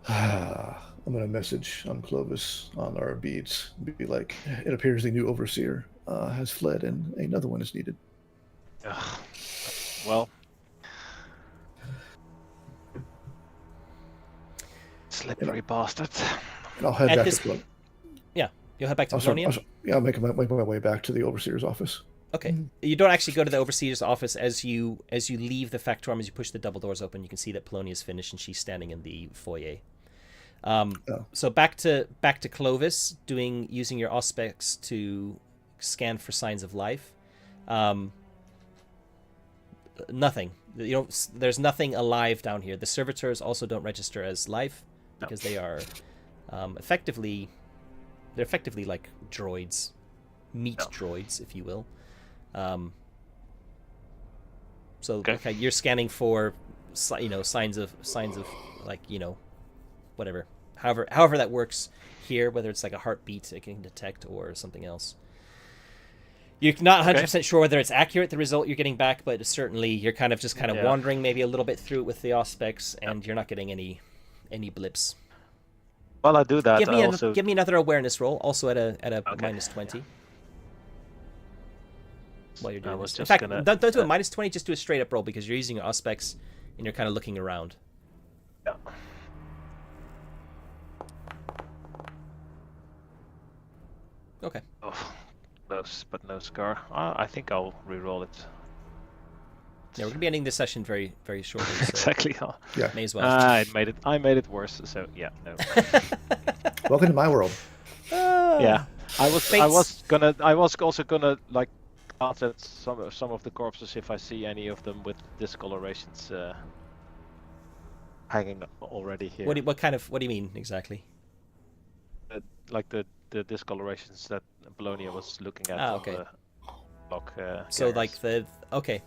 I'm going to message on Clovis on our beats. Be like, it appears the new overseer has fled and another one is needed. Well, slippery bastard. And I'll head back to Clovis. Yeah, you'll head back to Colonium? I'll make my way back to the overseer's office. Okay. You don't actually go to the overseer's office. As you leave the Factorum, as you push the double doors open, you can see that Polonia's is finished and she's standing in the foyer. So back to Clovis, using your Auspex to scan for signs of life. Nothing. There's nothing alive down here. The servitors also don't register as life because they are effectively like droids, meat droids, if you will. Okay, you're scanning for signs of like whatever. However that works here, whether it's like a heartbeat it can detect or something else. You're not 100% sure whether it's accurate, the result you're getting back, but certainly you're kind of wandering maybe a little bit through it with the Auspex, and you're not getting any blips. While I do that, give me another awareness roll, also at a minus 20. While you're doing this. In fact, don't do a minus 20, just do a straight up roll because you're using your Auspex and you're kind of looking around. Yeah. Okay. Oh, close, but no scar. I think I'll re-roll it. Yeah, we're gonna be ending this session very, very shortly. So exactly. Yeah. May as well. I made it worse. So yeah, no. Welcome to my world. Yeah, I was also gonna like glance at some of the corpses if I see any of them with discolorations. hanging already here. What do you mean exactly? Like the discolorations that Bologna was looking at Okay. on the block. So gangers. like okay,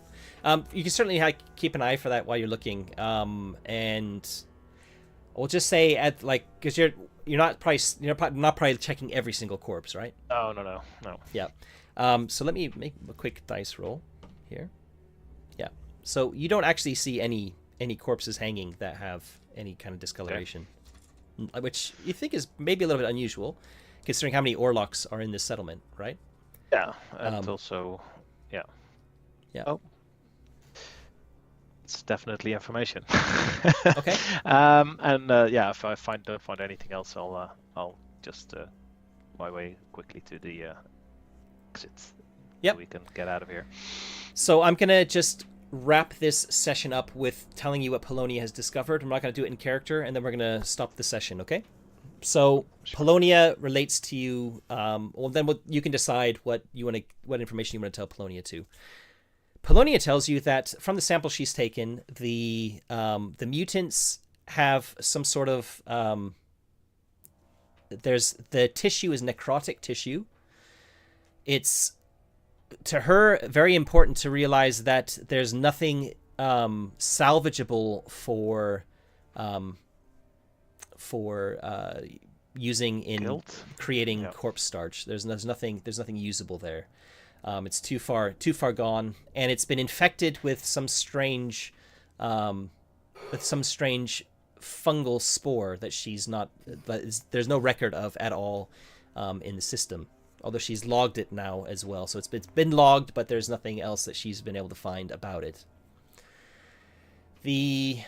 you can certainly keep an eye for that while you're looking. And we'll just say because you're not probably checking every single corpse, right? No. Yeah. So let me make a quick dice roll here. Yeah. So you don't actually see any corpses hanging that have any kind of discoloration, which you think is maybe a little bit unusual, considering how many Orlocks are in this settlement, right? Yeah, and also, yeah. Yeah. Oh, it's definitely information. Okay. Yeah, if I don't find anything else, I'll just my way quickly to the exit. Yep. So we can get out of here. So I'm gonna just wrap this session up with telling you what Polonia has discovered. I'm not gonna do it in character, and then we're gonna stop the session. Okay. So Polonia relates to you. You can decide what information you want to tell Polonia to. Polonia tells you that from the sample she's taken, the mutants have some sort of the tissue is necrotic tissue. It's to her very important to realize that there's nothing salvageable for using in creating corpse starch. There's nothing usable there. It's too far gone, and it's been infected with some strange fungal spore that there's no record of at all in the system. Although she's logged it now as well, so it's been logged, but there's nothing else that she's been able to find about it. The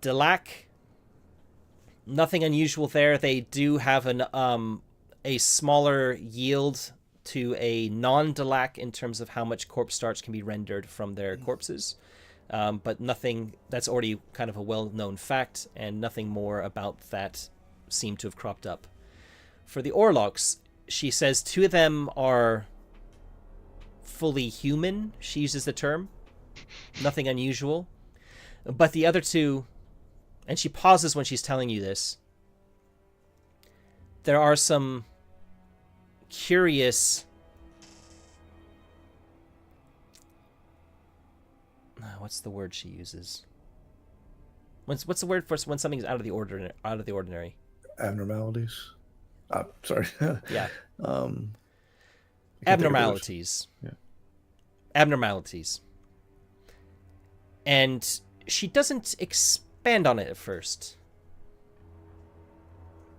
Delac, nothing unusual there. They do have a smaller yield to a non-Delac in terms of how much corpse starch can be rendered from their corpses, but nothing that's already kind of a well-known fact, and nothing more about that seemed to have cropped up. For the Orlocks, she says 2 of them are fully human. She uses the term. Nothing unusual. But the other 2, and she pauses when she's telling you this, there are some curious... What's the word she uses? What's the word for when something's out of the ordinary? Abnormalities. Sorry. Yeah. Abnormalities. Yeah. Abnormalities. And she doesn't expand on it at first.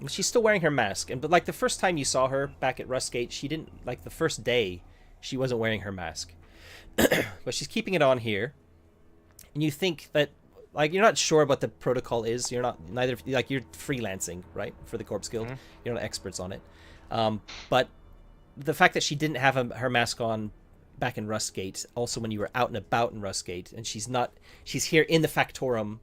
She's still wearing her mask, but like the first time you saw her back at Rustgate, she didn't, like the first day, she wasn't wearing her mask. But she's keeping it on here. And you think that, like, you're not sure what the protocol is. You're you're freelancing, right, for the Corpse Guild. Mm-hmm. You're not experts on it. But the fact that she didn't have her mask on back in Rustgate, also when you were out and about in Rustgate, and she's here in the Factorum,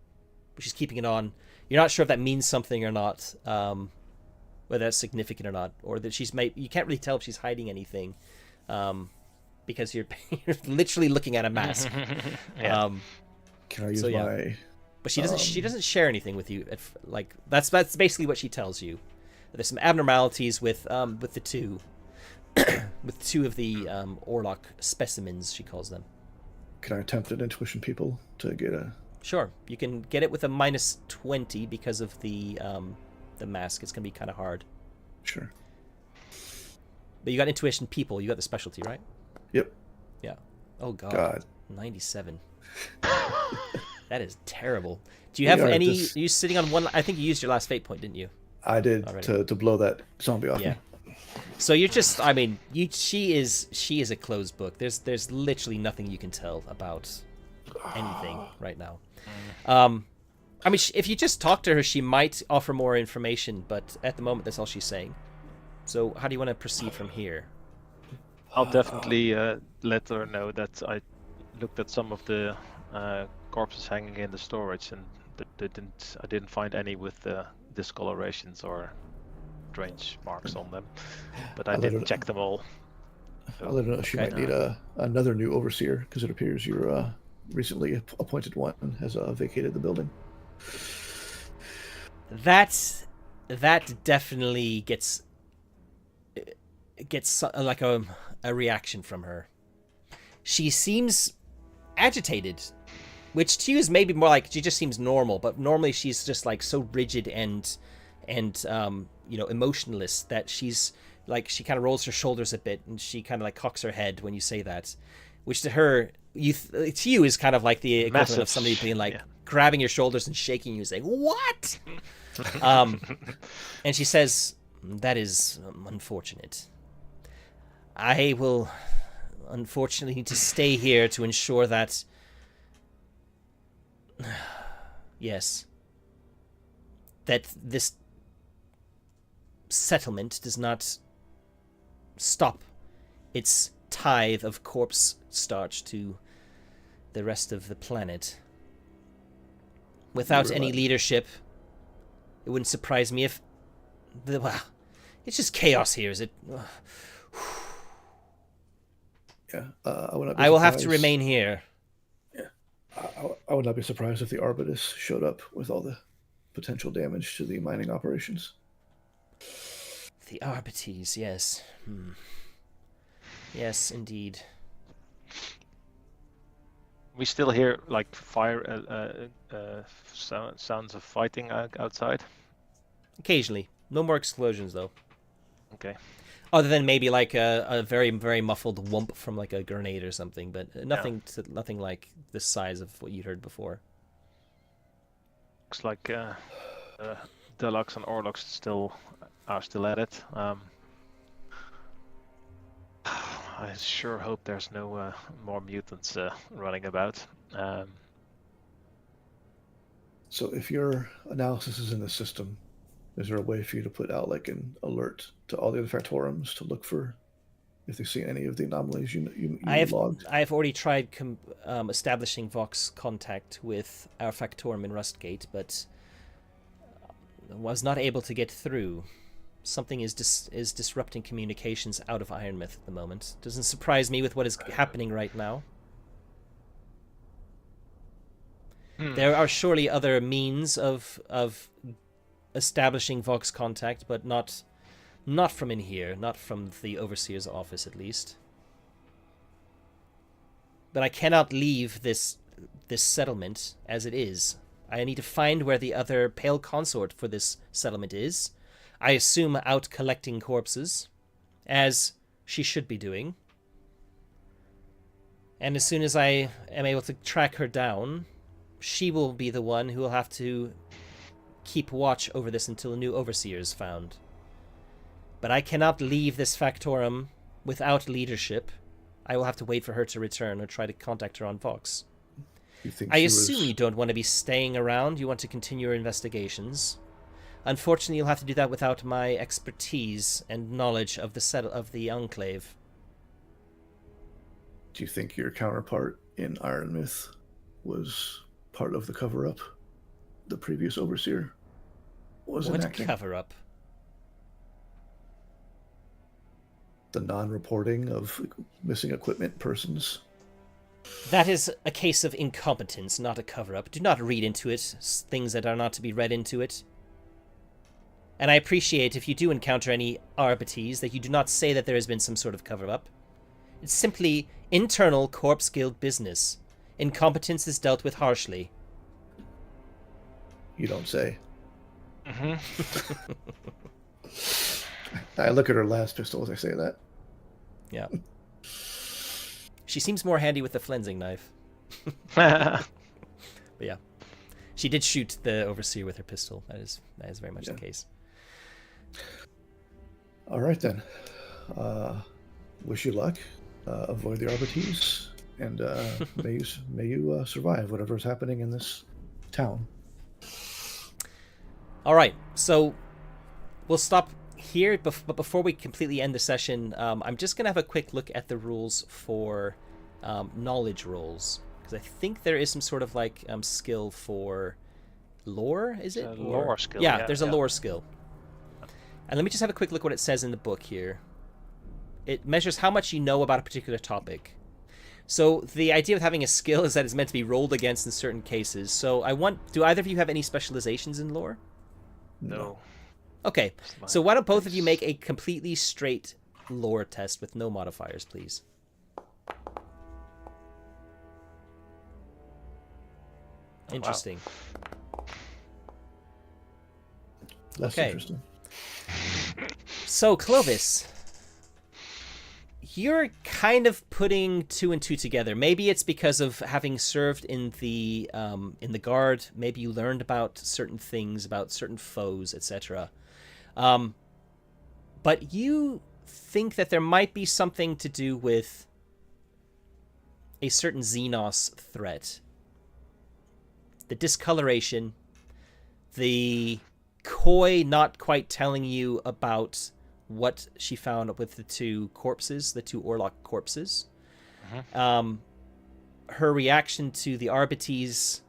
she's keeping it on. You're not sure if that means something or not, whether that's significant or not, or that you can't really tell if she's hiding anything, because you're literally looking at a mask. Yeah. Can I use my? But she doesn't. She doesn't share anything with you. That's basically what she tells you. There's some abnormalities with the 2, with 2 of the Orlock specimens, she calls them. Can I attempt an intuition, people, to get a? Sure, you can get it with a -20 because of the mask. It's gonna be kind of hard. Sure. But you got intuition, people. You got the specialty, right? Yep. Yeah. Oh God. 97. That is terrible. Do you have any? Are you sitting on one? I think you used your last fate point, didn't you? I did to blow that zombie off. Yeah. So you're just. I mean, she is a closed book. There's literally nothing you can tell about anything right now. I mean, if you just talk to her, she might offer more information, but at the moment, that's all she's saying. So how do you want to proceed from here? I'll definitely let her know that I looked at some of the corpses hanging in the storage, and I didn't find any with discolorations or strange marks on them, but I did check them all. So, I'll let her know she might need another new overseer, because it appears your recently appointed one has vacated the building. That definitely gets like a reaction from her. She seems agitated, which to you is maybe more like she just seems normal, but normally she's just like so rigid and emotionless that she's like, she kind of rolls her shoulders a bit and she kind of like cocks her head when you say that, which to her, to you is kind of like the equivalent of somebody being like grabbing your shoulders and shaking you, saying, "What?" And she says, "That is unfortunate. I will unfortunately need to stay here to ensure that, yes, that this settlement does not stop its tithe of corpse starch to the rest of the planet. Without any leadership, it wouldn't surprise me if it's just chaos here, is it?" Yeah, I will have to remain here. Yeah, I would not be surprised if the Arbitus showed up with all the potential damage to the mining operations. The Arbites, yes. Yes, indeed. We still hear like fire, sounds of fighting outside. Occasionally. No more explosions, though. Okay. Other than maybe like a very, very muffled whomp from like a grenade or something, but nothing like the size of what you heard before. Looks like Deluxe and Orlux are still at it. I sure hope there's no more mutants running about. So if your analysis is in the system, is there a way for you to put out like an alert to all the other factorums to look for if they see any of the anomalies you logged? I have already tried establishing Vox contact with our factorum in Rustgate, but was not able to get through. Something is disrupting communications out of Ironmouth at the moment. Doesn't surprise me with what is happening right now. There are surely other means of establishing Vox contact, but not from in here, not from the Overseer's office at least. But I cannot leave this settlement as it is. I need to find where the other Pale Consort for this settlement is. I assume out collecting corpses, as she should be doing. And as soon as I am able to track her down, she will be the one who will have to keep watch over this until a new overseer is found. But I cannot leave this factorum without leadership. I will have to wait for her to return or try to contact her on Vox. I assume you don't want to be staying around. You want to continue your investigations. Unfortunately, you'll have to do that without my expertise and knowledge of the Enclave. Do you think your counterpart in Ironmouth was part of the cover-up the previous overseer was enacting? What cover-up? The non-reporting of missing equipment persons. That is a case of incompetence, not a cover-up. Do not read into it things that are not to be read into it. And I appreciate if you do encounter any Arbites that you do not say that there has been some sort of cover-up. It's simply internal Corpse Guild business. Incompetence is dealt with harshly. You don't say. Mm-hmm. I look at her last pistol as I say that. Yeah. She seems more handy with the flensing knife. Mm-hmm. But yeah. She did shoot the Overseer with her pistol. That is very much the case. All right, then. Wish you luck. Avoid the Arbites. And may you survive whatever is happening in this town. All right. So we'll stop here, but before we completely end the session, I'm just going to have a quick look at the rules for knowledge rolls, because I think there is some sort of like skill for lore, is it? Lore skill. Yeah, there's a lore skill. And let me just have a quick look what it says in the book here. It measures how much you know about a particular topic. So the idea of having a skill is that it's meant to be rolled against in certain cases. So do either of you have any specializations in lore? No. Okay, It's my so why don't both of you face. make a completely straight lore test with no modifiers, please? Oh, wow. Interesting. Less Okay. interesting. So, Clovis, you're kind of putting two and two together. Maybe it's because of having served in the guard. Maybe you learned about certain things, about certain foes, etc. But you think that there might be something to do with a certain Xenos threat. The discoloration, the Koi not quite telling you about what she found with the two corpses, the two Orlok corpses. Her reaction to the Arbites.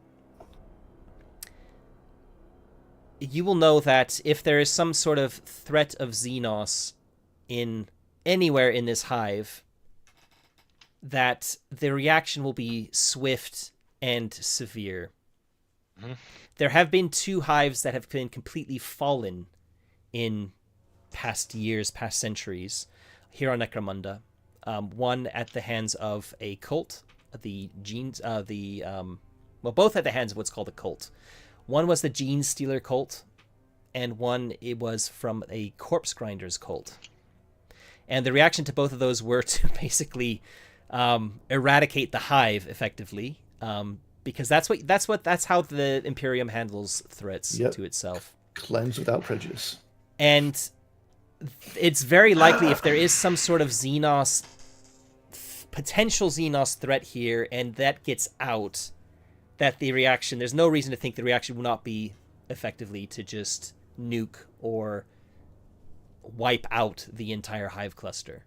You will know that if there is some sort of threat of Xenos in anywhere in this hive, that the reaction will be swift and severe. There have been two hives that have been completely fallen in past years, past centuries, here on Necromunda. One at the hands of a cult, both at the hands of what's called a cult. One was the Gene Stealer cult, and one it was from a corpse grinders cult. And the reaction to both of those were to basically eradicate the hive effectively. Because that's how the Imperium handles threats to itself. Cleanse without prejudice. And it's very likely if there is some sort of potential Xenos threat here, and that gets out, that the reaction, there's no reason to think the reaction will not be effectively to just nuke or wipe out the entire hive cluster.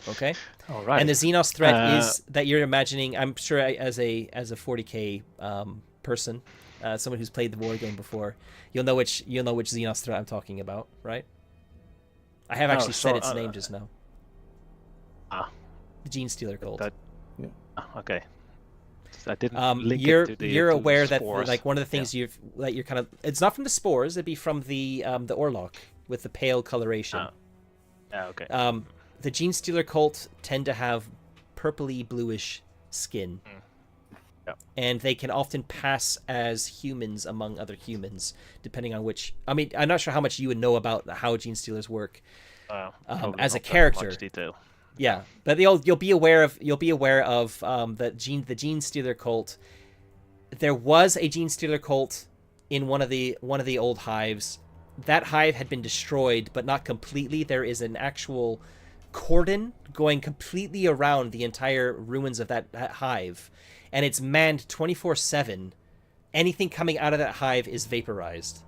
Okay. All right. And the Xenos threat is that you're imagining. I'm sure as a 40k person, someone who's played the war game before, you'll know which Xenos threat I'm talking about, right? I have actually said its name just now. The Gene Stealer cult. Okay. I didn't link you're it to the. You're to aware the that spores. like one of the things you're kind of, it's not from the spores. It'd be from the Orlok with the pale coloration. Okay. The Gene Stealer cult tend to have purpley bluish skin. And they can often pass as humans among other humans, depending on which. I mean, I'm not sure how much you would know about how Gene Stealers work as a character. Much detail. Yeah, but you'll be aware of the Gene Stealer cult. There was a Gene Stealer cult in one of the old hives. That hive had been destroyed, but not completely. There is an actual cordon going completely around the entire ruins of that hive, and it's manned 24/7. Anything coming out of that hive is vaporized,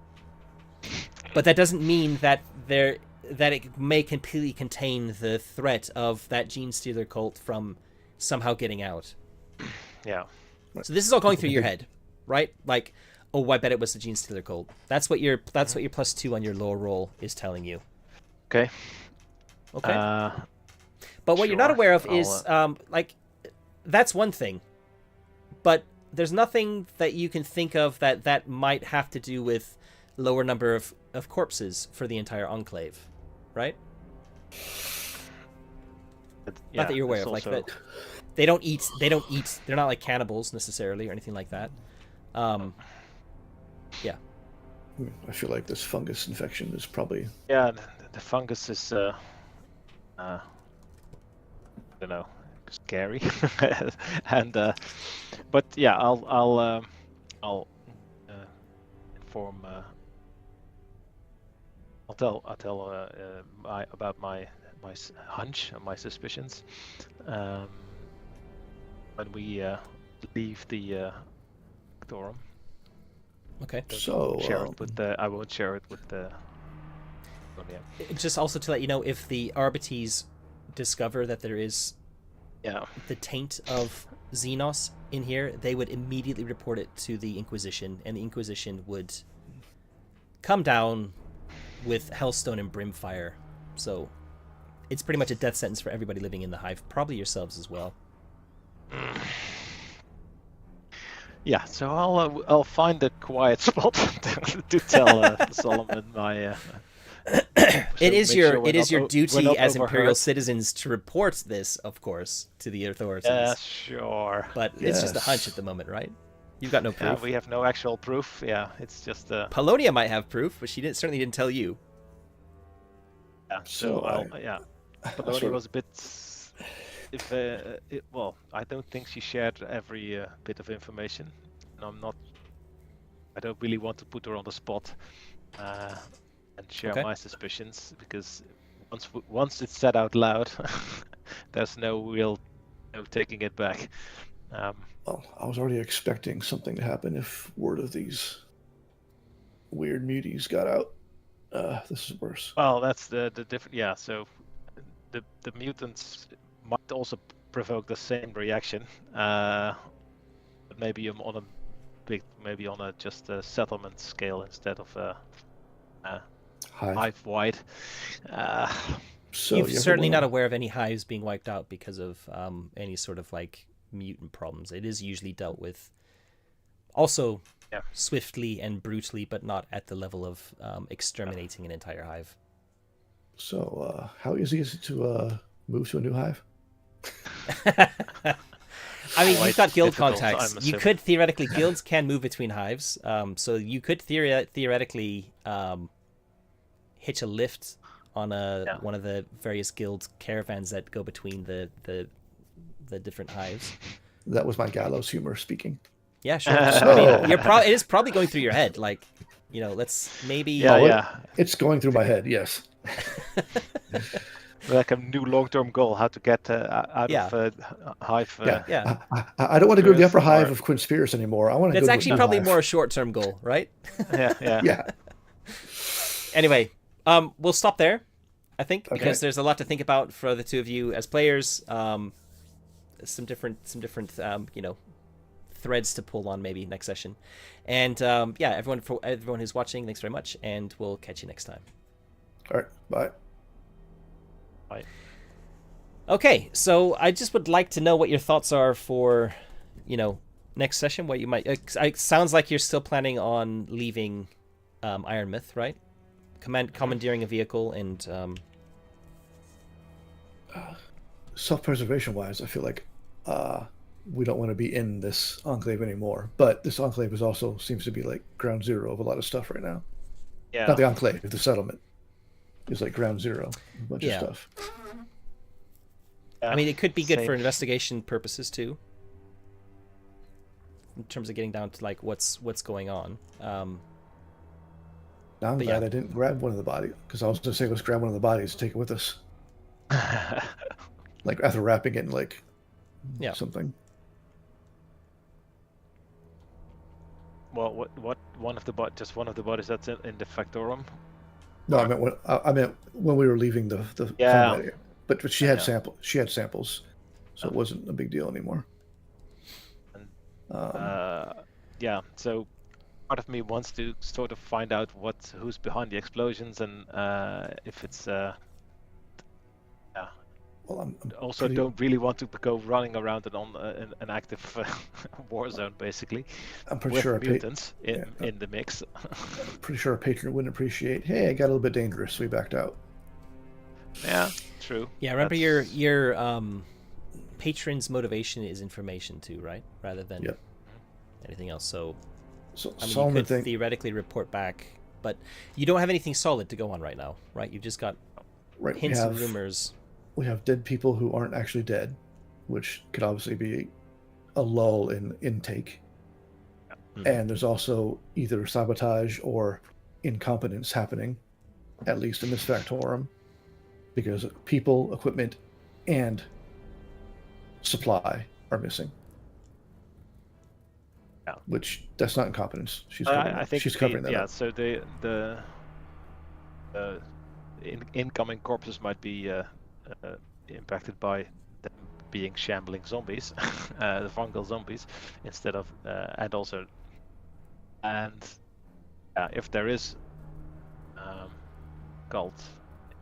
but that doesn't mean that it may completely contain the threat of that Gene Stealer cult from somehow getting out. Yeah. So this is all going through your head, right? Like, oh, I bet it was the Gene Stealer cult. That's what your +2 on your lore roll is telling you. Okay. Okay. But what you're not aware of is that's one thing, but there's nothing that you can think of that might have to do with lower number of corpses for the entire enclave, right? Not that you're aware of, like that. They don't eat. They're not like cannibals necessarily or anything like that. Yeah. I feel like this fungus infection is probably. Yeah, the fungus is. I don't know, scary, and but yeah, I'll inform. I'll tell about my hunch and my suspicions when we leave the Thorum. Okay. So Share it with I won't share it with the. Just also to let you know, if the Arbites discover that there is the taint of Xenos in here, they would immediately report it to the Inquisition, and the Inquisition would come down with Hellstone and Brimfire. So it's pretty much a death sentence for everybody living in the hive, probably yourselves as well. Yeah, so I'll find a quiet spot to tell Solomon my. It is your we're duty not as Imperial overheard. citizens to report this, of course, to the authorities. Yeah, sure. But it's just a Yes. hunch at the moment, right? You've got no Yeah, proof. we have no actual proof. Yeah, it's just Polonia might have proof, but she certainly didn't tell you. yeah. So Polonia sort of- was a bit. Well, I don't think she shared every bit of information, and I don't really want to put her on the spot and share Okay. my suspicions, because once it's said out loud, there's no taking it back. Well, I was already expecting something to happen if word of these weird muties got out. This is worse. Well, that's the different. Yeah, so the mutants might also provoke the same reaction, but maybe on a just a settlement scale instead of a Hi. hive-wide. So You're you ever certainly wanna- not aware of any hives being wiped out because of any sort of like mutant problems. It is usually dealt with also swiftly and brutally, but not at the level of exterminating an entire hive. So, how easy is it to move to a new hive? I mean, Quite you've got guild difficult, contacts. I'm You assuming. could theoretically, guilds can move between hives. So you could theoretically hitch a lift on one of the various guild caravans that go between the different hives. That was my gallows humor speaking. Yeah, sure. So- I mean, it is probably going through your head. Like, let's maybe. Yeah, Oh, yeah. It's going through my head, yes. Like a new long-term goal, how to get out Yeah. of hive. Yeah. I don't want to go to the upper Curious, hive or- of Quinspirus anymore. I want to That's go to a actually new probably hive. more a short-term goal, right? yeah. Yeah. Anyway, we'll stop there, I think, Okay. because there's a lot to think about for the two of you as players. Some different threads to pull on maybe next session. And everyone who's watching, thanks very much, and we'll catch you next time. All right. Bye. Bye. Okay, so I just would like to know what your thoughts are for, next session. What you might. It sounds like you're still planning on leaving Iron Myth, right? Commandeering a vehicle and. Self-preservation wise, I feel like we don't want to be in this enclave anymore. But this enclave is also seems to be like ground zero of a lot of stuff right now. Yeah. Not the enclave, the settlement is like ground zero. A bunch Yeah. of stuff. I mean, it could be good Same. for investigation purposes too, in terms of getting down to like what's going on. Now I'm But glad yeah. I didn't grab one of the bodies, because I was going to say let's grab one of the bodies and take it with us. Like after wrapping it in like Yeah. something. Well, what one of the bodies that's in the Factorum? No, I meant when we were leaving the Yeah. combat area. But she had Yeah. She had samples, so it wasn't a big deal anymore. And, Um, Yeah, so part of me wants to sort of find out who's behind the explosions, and if it's well, I'm also pretty- don't really want to go running around an active war zone, basically, I'm pretty with sure mutants in the mix. pretty sure a patron wouldn't appreciate. Hey, I got a little bit dangerous, so we backed out. Yeah, true. Yeah, remember That's- your patron's motivation is information too, right? Rather than Yep. anything else. So So I mean, you Solomon could think theoretically report back, but you don't have anything solid to go on right now, right? You've just got right, hints and rumors. we have dead people who aren't actually dead, which could obviously be a lull in intake. Mhm. And there's also either sabotage or incompetence happening, at least in this factorum, because people, equipment, and supply are missing. Yeah. Which that's not incompetence. She's covering, I think she's covering that yeah. up. So the incoming corpses might be impacted by them being shambling zombies, the fungal zombies, instead of if there is cult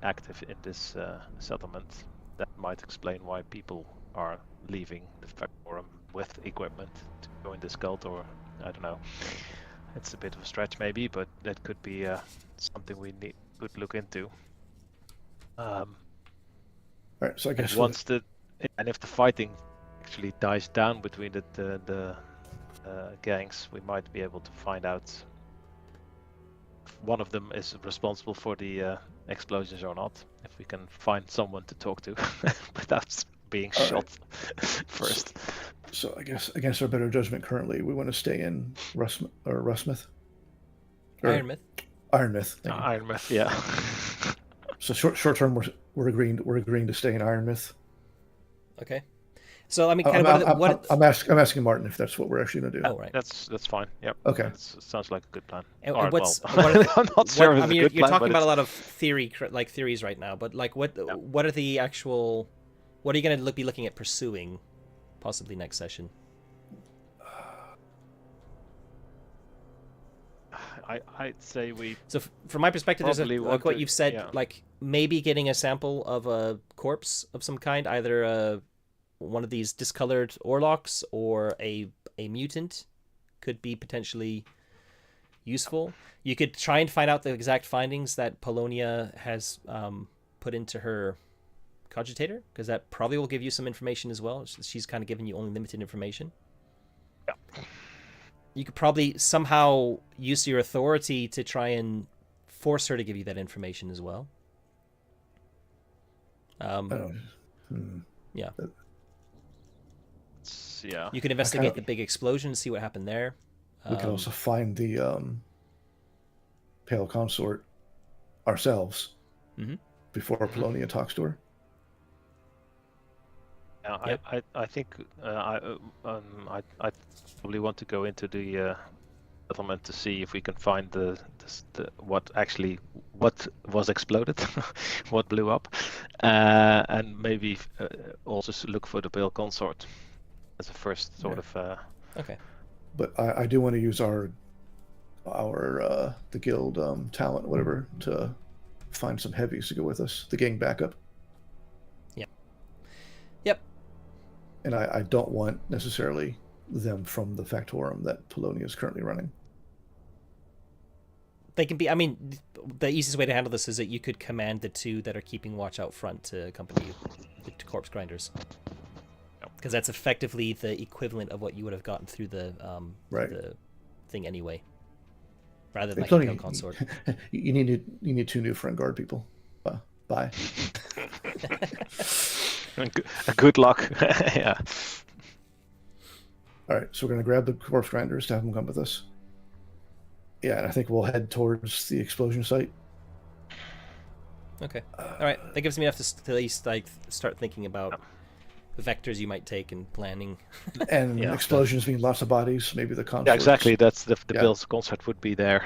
active in this settlement, that might explain why people are leaving the Factorum with equipment to join this cult, or I don't know. It's a bit of a stretch maybe, but that could be something we could look into. All right, so I guess And if the fighting actually dies down between the gangs, we might be able to find out if one of them is responsible for the explosions or not. If we can find someone to talk to without being shot first. So I guess against our better judgment, currently we want to stay in Rustmouth. Ironmouth. Ironmouth. Ironmouth, yeah. So short term, we're agreeing to stay in Ironmouth. Okay. So I mean, kind of I'm asking Martin if that's what we're actually going to do. Oh, right. That's fine. Yep. Okay. That sounds like a good plan. And Or, what's well, I'm not sure. I mean, you're plan, talking about a lot of theories right now, but like, what are the actual? What are you going to be looking at pursuing, possibly next session? I'd say we. So from my perspective, there's like what you've said, yeah. like maybe getting a sample of a corpse of some kind, either one of these discolored Orlocks or a mutant, could be potentially useful. You could try and find out the exact findings that Polonia has put into her cogitator, because that probably will give you some information as well. She's kind of giving you only limited information. Yeah. You could probably somehow use your authority to try and force her to give you that information as well. Yeah. Yeah. You could investigate the big explosion, see what happened there. We could also find the Pale Consort ourselves before Polonia talks to her. Yeah, yep. I think I probably want to go into the settlement to see if we can find the what was exploded, what blew up, and maybe also look for the Pale Consort as a first sort of. Okay. But I do want to use our the guild talent, whatever, to find some heavies to go with us, the gang backup. Yeah. Yep. And I don't want necessarily them from the Factorum that Polonia is currently running. They can be. I mean, the easiest way to handle this is that you could command the two that are keeping watch out front to accompany you, the corpse grinders. Because that's effectively the equivalent of what you would have gotten through the the thing anyway, rather than like a Pale Consort. You need 2 new front guard people. Bye. Good luck. Yeah. All right, so we're gonna grab the corpse grinders to have them come with us. Yeah, and I think we'll head towards the explosion site. Okay. All right. That gives me enough to at least like start thinking about the vectors you might take and planning. And explosions mean lots of bodies. Maybe the consorts. Yeah, exactly. That's the Pale Consort would be there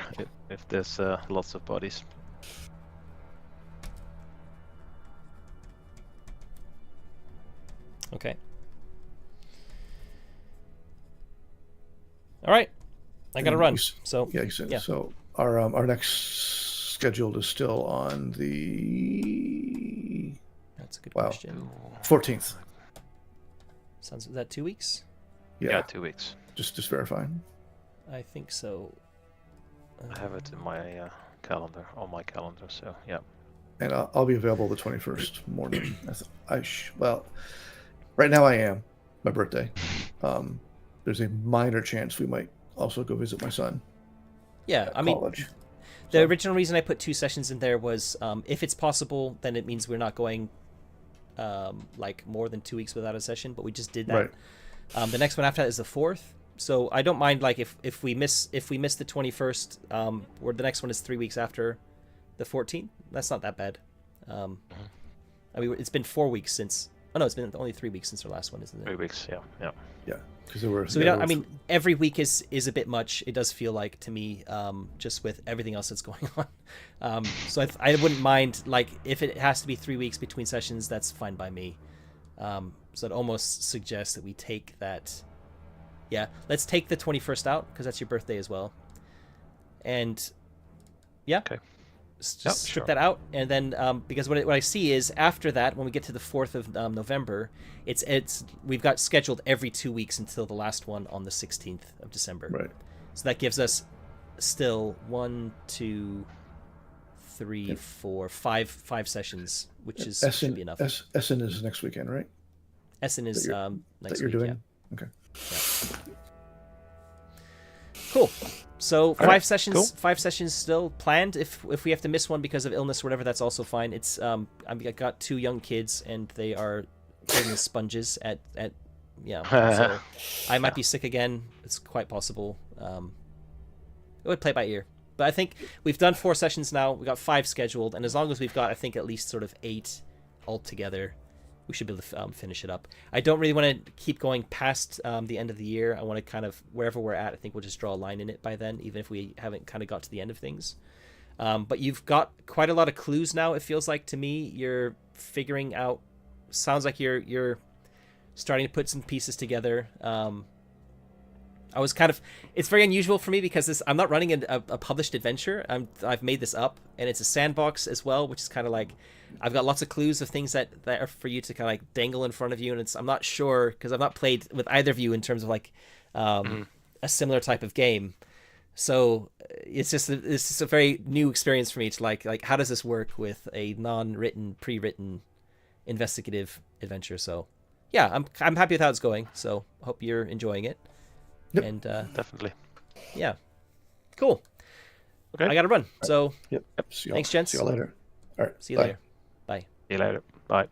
if there's lots of bodies. Okay. All right. I got to run. So So our next scheduled is still on the. That's a good question. 14th. Sounds. Is that 2 weeks? Yeah, 2 weeks. Just verifying. I think so. I have it in my calendar, on my calendar. So yeah. And I'll be available the 21st morning. Well, right now I am. My birthday. There's a minor chance we might also go visit my son. Yeah, I mean, the original reason I put 2 sessions in there was if it's possible, then it means we're not going like more than 2 weeks without a session. But we just did that. Right. The next one after that is the 4th. So I don't mind like if we miss the 21st, or the next one is 3 weeks after the 14th. That's not that bad. I mean, it's been 4 weeks since. Oh no, it's been only 3 weeks since our last one, isn't it? 3 weeks, yeah. Because there were. So we don't. I mean, every week is a bit much. It does feel like to me, just with everything else that's going on. So I wouldn't mind like if it has to be 3 weeks between sessions, that's fine by me. So I'd almost suggest that we take that. Yeah, let's take the 21st out because that's your birthday as well. And yeah. Okay. Just strip sure. that out, and then because what I see is after that, when we get to the 4th of November, we've got scheduled every 2 weeks until the last one on the 16th of December. Right. So that gives us still 1, 2, 3, 4, 5 sessions, which should be enough. Essen is next weekend, right? Essen is next week. Doing? Yeah. Okay. Yeah. Cool. So five sessions still planned. If we have to miss one because of illness or whatever, that's also fine. It's I've got 2 young kids and they are golden sponges at so I might be sick again. It's quite possible. It would play by ear. But I think we've done 4 sessions now. We got 5 scheduled, and as long as we've got, I think, at least sort of 8 altogether, we should be able to finish it up. I don't really want to keep going past the end of the year. I want to kind of, wherever we're at, I think we'll just draw a line in it by then, even if we haven't kind of got to the end of things. But you've got quite a lot of clues now, it feels like to me. You're figuring out, sounds like you're starting to put some pieces together. I was kind of, it's very unusual for me because I'm not running a published adventure. I've made this up, and it's a sandbox as well, which is kind of like, I've got lots of clues of things that are for you to kind of like dangle in front of you, and I'm not sure because I've not played with either of you in terms of like a similar type of game. So it's just a very new experience for me to like how does this work with a non-written, pre-written investigative adventure. So yeah, I'm happy with how it's going. So hope you're enjoying it. Yep. And Definitely. yeah, cool. Okay. I gotta run. So Yep. See y'all, thanks, gents. See y'all later. All right. See you bye. later. Bye. See you later. Bye.